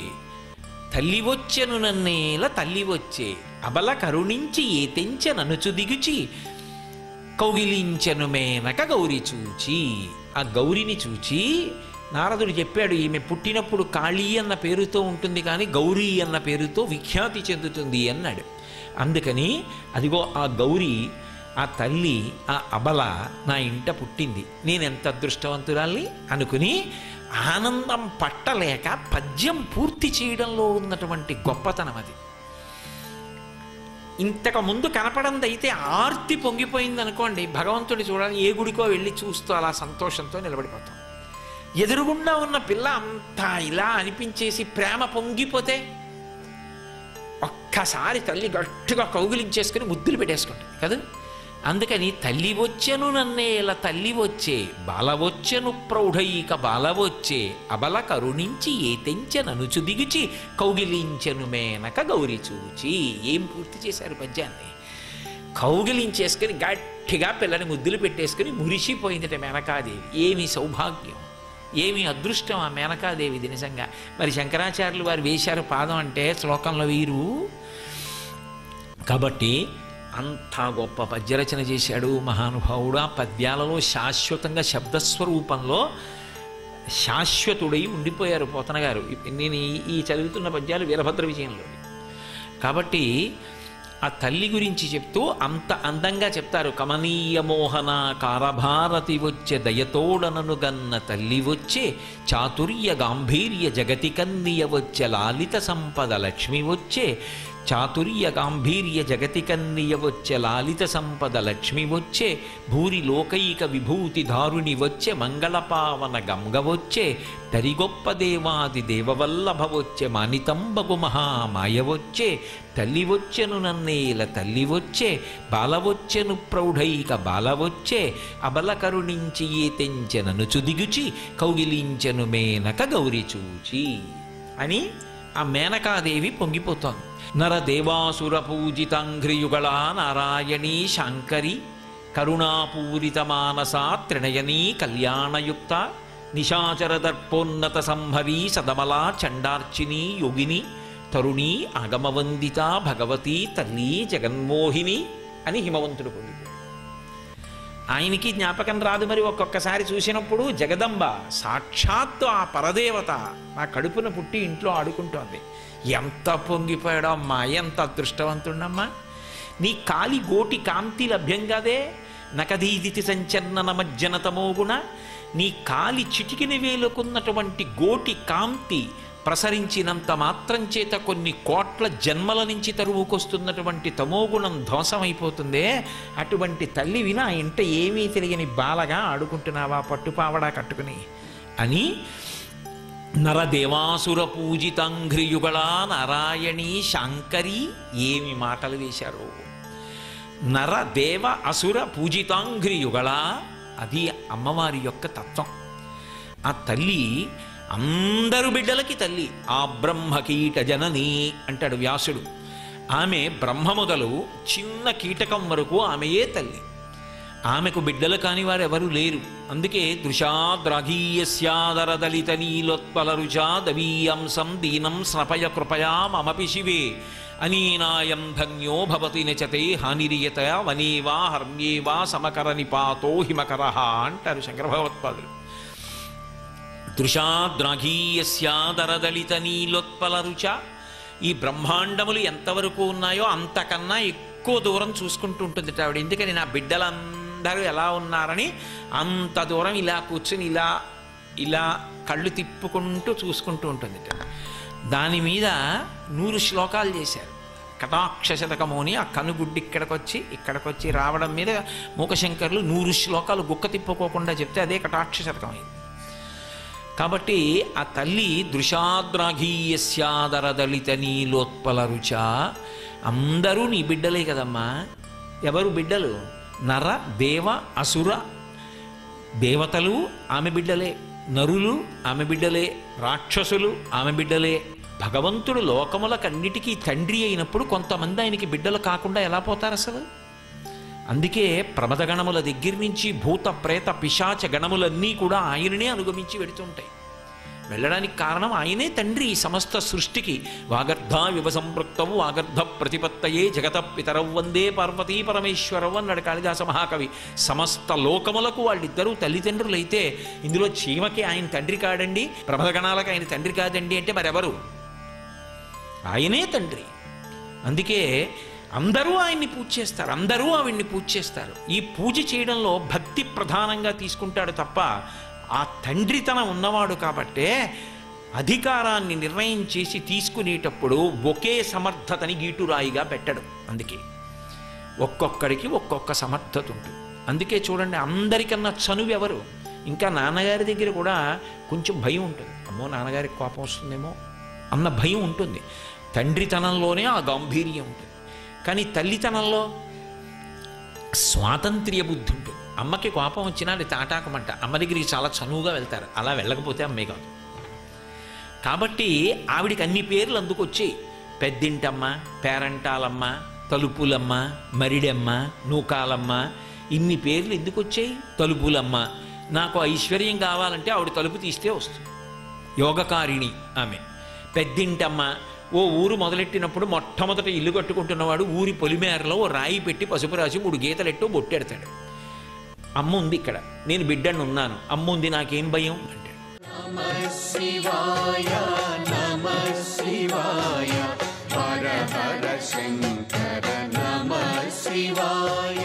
E: తల్లి వచ్చెను నన్నేల తల్లి వచ్చే, అబల కరుణించి ఏ తెంచె ననుచు దిగుచి, కౌగిలించెను మేనక గౌరి చూచి. ఆ గౌరిని చూచి నారదుడు చెప్పాడు, ఈమె పుట్టినప్పుడు కాళీ అన్న పేరుతో ఉంటుంది కానీ గౌరీ అన్న పేరుతో విఖ్యాతి చెందుతుంది అన్నాడు. అందుకని అదిగో ఆ గౌరీ, ఆ తల్లి, ఆ అబల నా ఇంట పుట్టింది, నేనెంత అదృష్టవంతురాల్ని అనుకుని ఆనందం పట్టలేక పద్యం పూర్తి చేయడంలో ఉన్నటువంటి గొప్పతనం అది. ఇంతకు ముందు కనపడంది అయితే ఆర్తి పొంగిపోయింది అనుకోండి, భగవంతుడి చూడాలి ఏ గుడికో వెళ్ళి చూస్తూ అలా సంతోషంతో నిలబడిపోతాం. ఎదురుగుండా ఉన్న పిల్ల అంతా ఇలా అనిపించేసి ప్రేమ పొంగిపోతే ఒక్కసారి తల్లి గట్టిగా కౌగిలించేసుకుని ముద్దులు పెట్టేసుకుంటుంది కదా. అందుకని తల్లి వచ్చెను నన్నేల తల్లి వచ్చే, బాల వచ్చెను ప్రౌఢైక బాల వచ్చే, అబల కరుణించి ఏ తెంచె ననుచు దిగుచి, కౌగిలించెను మేనక గౌరి చూచి. ఏం పూర్తి చేశారు పద్యాన్ని. కౌగిలించేసుకుని గట్టిగా పిల్లని ముద్దులు పెట్టేసుకుని మురిసిపోయిందట మేనకాదేవి. ఏమి సౌభాగ్యం, ఏమి అదృష్టం ఆ మేనకాదేవిది నిజంగా. మరి శంకరాచార్యులు వారు వేశారు పాదం అంటే శ్లోకంలో వీరు. కాబట్టి అంత గొప్ప పద్యరచన చేశాడు మహానుభావుడు. ఆ పద్యాలలో శాశ్వతంగా శబ్దస్వరూపంలో శాశ్వతుడై ఉండిపోయారు పోతన గారు. నేను ఈ చదువుతున్న పద్యాలు వీరభద్ర విజయంలో. కాబట్టి ఆ తల్లి గురించి చెప్తూ అంత అందంగా చెప్తారు. కమనీయ మోహన కారభారతి వచ్చే, దయతోడనను గన్న తల్లి వచ్చే, చాతుర్య గాంభీర్య జగతి కన్నియ వచ్చే, లాలిత సంపద లక్ష్మి వచ్చే, చాతుర్య గాంభీర్య జగతి కన్నియ వచ్చే లాలిత సంపద లక్ష్మి వచ్చే భూరి లోకైక విభూతి దారుణి వచ్చే మంగళపావన గంగ వచ్చే తరిగొప్ప దేవాది దేవవల్లభ వచ్చే మానితంబగు మహామాయ వచ్చే తల్లి వచ్చెను నన్నేల తల్లి వచ్చే బాల వచ్చెను ప్రౌఢైక బాల వచ్చే అబల కరుణించి ఏ తెంచెనను చుదిగుచి కౌగిలించెను మేనక గౌరి చూచి అని ఆ మేనకాదేవి పొంగిపోతోంది. నరదేవాసుర పూజితాంఘ్రియుగళా నారాయణీ శాంకరి కరుణాపూరిత మానసా త్రినయనీ కళ్యాణయుక్త నిశాచర దర్పోన్నత సంహరీ సదమలా చండార్చిని యోగిని తరుణీ ఆగమవందిత భగవతీ తల్లి జగన్మోహిని అని హిమవంతుడు పొందిపోయాడు. ఆయనకి జ్ఞాపకం రాదు. మరి ఒక్కొక్కసారి చూసినప్పుడు జగదంబ సాక్షాత్తు ఆ పరదేవత నా కడుపున పుట్టి ఇంట్లో ఆడుకుంటోంది. ఎంత పొంగిపోయాడో అమ్మా, ఎంత అదృష్టవంతుడమ్మా. నీ కాలి గోటి కాంతి లభ్యం కాదే నకదీదితి సంచలన మజ్జనతమోగుణ. నీ కాలి చిటికిన వేలుకున్నటువంటి గోటి కాంతి ప్రసరించినంత మాత్రం చేత కొన్ని కోట్ల జన్మల నుంచి తరువుకొస్తున్నటువంటి తమోగుణం ధ్వంసమైపోతుందే. అటువంటి తల్లి వినా ఇంట ఏమీ తెలియని బాలగా ఆడుకుంటున్నావా పట్టుపావడా కట్టుకుని అని నరదేవాసుర పూజితాంఘ్రియుగళా నారాయణీ శాంకరి ఏమి మాటలు వేశారు. నరదేవ అసుర పూజితాంఘ్రియుగళా అది అమ్మవారి యొక్క తత్వం. ఆ తల్లి అందరు బిడ్డలకి తల్లి. ఆ బ్రహ్మకీట జనని అంటాడు వ్యాసుడు. ఆమె బ్రహ్మ మొదలు చిన్న కీటకం వరకు ఆమెయే తల్లి. ఆమెకు బిడ్డలు కాని వారు ఎవరు లేరు. అందుకే దృశాద్రాఘీయస్యాదర దళిత నీలోత్పల రుచా దవీయంసం దీనం స్నపయ కృపయా మమపి శివే అనీనాయం ధన్యో భవతి నచతే హానిరియత వనేవా హర్మ్యేవా సమకర నిపాతో హిమకరః అంటారు శంకర భగవత్పాదులు. దృశాద్రాఘీయస్యాదరదళిత నీలోత్పల రుచ. ఈ బ్రహ్మాండములు ఎంతవరకు ఉన్నాయో అంతకన్నా ఎక్కువ దూరం చూసుకుంటూ ఉంటుంది ఆవిడ. ఎందుకని నా బిడ్డలందరూ ఎలా ఉన్నారని అంత దూరం ఇలా కూర్చుని ఇలా ఇలా కళ్ళు తిప్పుకుంటూ చూసుకుంటూ ఉంటుంది. దాని మీద 100 శ్లోకాలు చేశారు. కటాక్ష శతకము అని ఆ కనుగుడ్డి ఇక్కడికొచ్చి రావడం మీద మూకశంకర్లు 100 శ్లోకాలు గుక్క తిప్పుకోకుండా చెప్తే అదే కటాక్ష శతకం అయింది. కాబట్టి ఆ తల్లి దృశాద్రాఘీయస్యాదర దళిత నీలోత్పల రుచ. అందరూ నీ బిడ్డలే కదమ్మా. ఎవరు బిడ్డలు? నర దేవ అసుర. దేవతలు ఆమె బిడ్డలే, నరులు ఆమె బిడ్డలే, రాక్షసులు ఆమె బిడ్డలే. భగవంతుడు లోకములకన్నిటికీ తండ్రి అయినప్పుడు కొంతమంది ఆయనకి బిడ్డలు కాకుండా ఎలా పోతారు అసలు? అందుకే ప్రమద గణముల దగ్గర నుంచి భూత ప్రేత పిశాచ గణములన్నీ కూడా ఆయననే అనుగమించి వెడుతుంటాయి. వెళ్ళడానికి కారణం ఆయనే తండ్రి సమస్త సృష్టికి. వాగర్ధ వివ సంపృక్తవు వాగర్ధ ప్రతిపత్తయే జగత పితరవు వందే పార్వతీ పరమేశ్వరవు అన్నాడు కాళిదాస మహాకవి. సమస్త లోకములకు వాళ్ళిద్దరూ తల్లిదండ్రులైతే ఇందులో చీమకి ఆయన తండ్రి కాడండి, ప్రమద గణాలకు ఆయన తండ్రి కాదండి అంటే మరెవరు? ఆయనే తండ్రి. అందుకే అందరూ ఆయన్ని పూజ చేస్తారు, అందరూ ఆవిడ్ని పూజ చేస్తారు. ఈ పూజ చేయడంలో భక్తి ప్రధానంగా తీసుకుంటాడు తప్ప ఆ తండ్రితనం ఉన్నవాడు కాబట్టే అధికారాన్ని నిర్ణయం చేసి తీసుకునేటప్పుడు ఒకే సమర్థతని గీటురాయిగా పెట్టడు. అందుకే ఒక్కొక్కడికి ఒక్కొక్క సమర్థత ఉంటుంది. అందుకే చూడండి, అందరికన్నా చనువు ఎవరు? ఇంకా నాన్నగారి దగ్గర కూడా కొంచెం భయం ఉంటుంది. అమ్మో నాన్నగారికి కోపం వస్తుందేమో అన్న భయం ఉంటుంది. తండ్రితనంలోనే ఆ గాంభీర్యం ఉంటుంది. కానీ తల్లితనంలో స్వాతంత్ర్య బుద్ధి ఉంటుంది. అమ్మకి కోపం వచ్చినా అది తాటాకమంట. అమ్మ దగ్గరికి చాలా చనువుగా వెళ్తారు. అలా వెళ్ళకపోతే అమ్మే కాదు. కాబట్టి ఆవిడికి అన్ని పేర్లు అందుకు వచ్చాయి. పెద్దింటమ్మ, పేరంటాలమ్మ, తలుపులమ్మ, మరిడమ్మ, నూకాలమ్మ, ఇన్ని పేర్లు ఎందుకు వచ్చాయి? తలుపులమ్మ, నాకు ఐశ్వర్యం కావాలంటే ఆవిడ తలుపు తీస్తే వస్తుంది. యోగకారిణి ఆమె. పెద్దింటమ్మ, ఓ ఊరు మొదలెట్టినప్పుడు మొట్టమొదట ఇల్లు కట్టుకుంటున్నవాడు ఊరి పొలిమేరలో ఓ రాయి పెట్టి పసుపు రాసి 3 గీతలెట్టు బొట్టెడతాడు. అమ్మ ఉంది ఇక్కడ, నేను బిడ్డను ఉన్నాను, అమ్మ ఉంది, నాకేం భయం అంటే.
F: నమః శివాయ నమః శివాయ హర హర శంకర నమః శివాయ.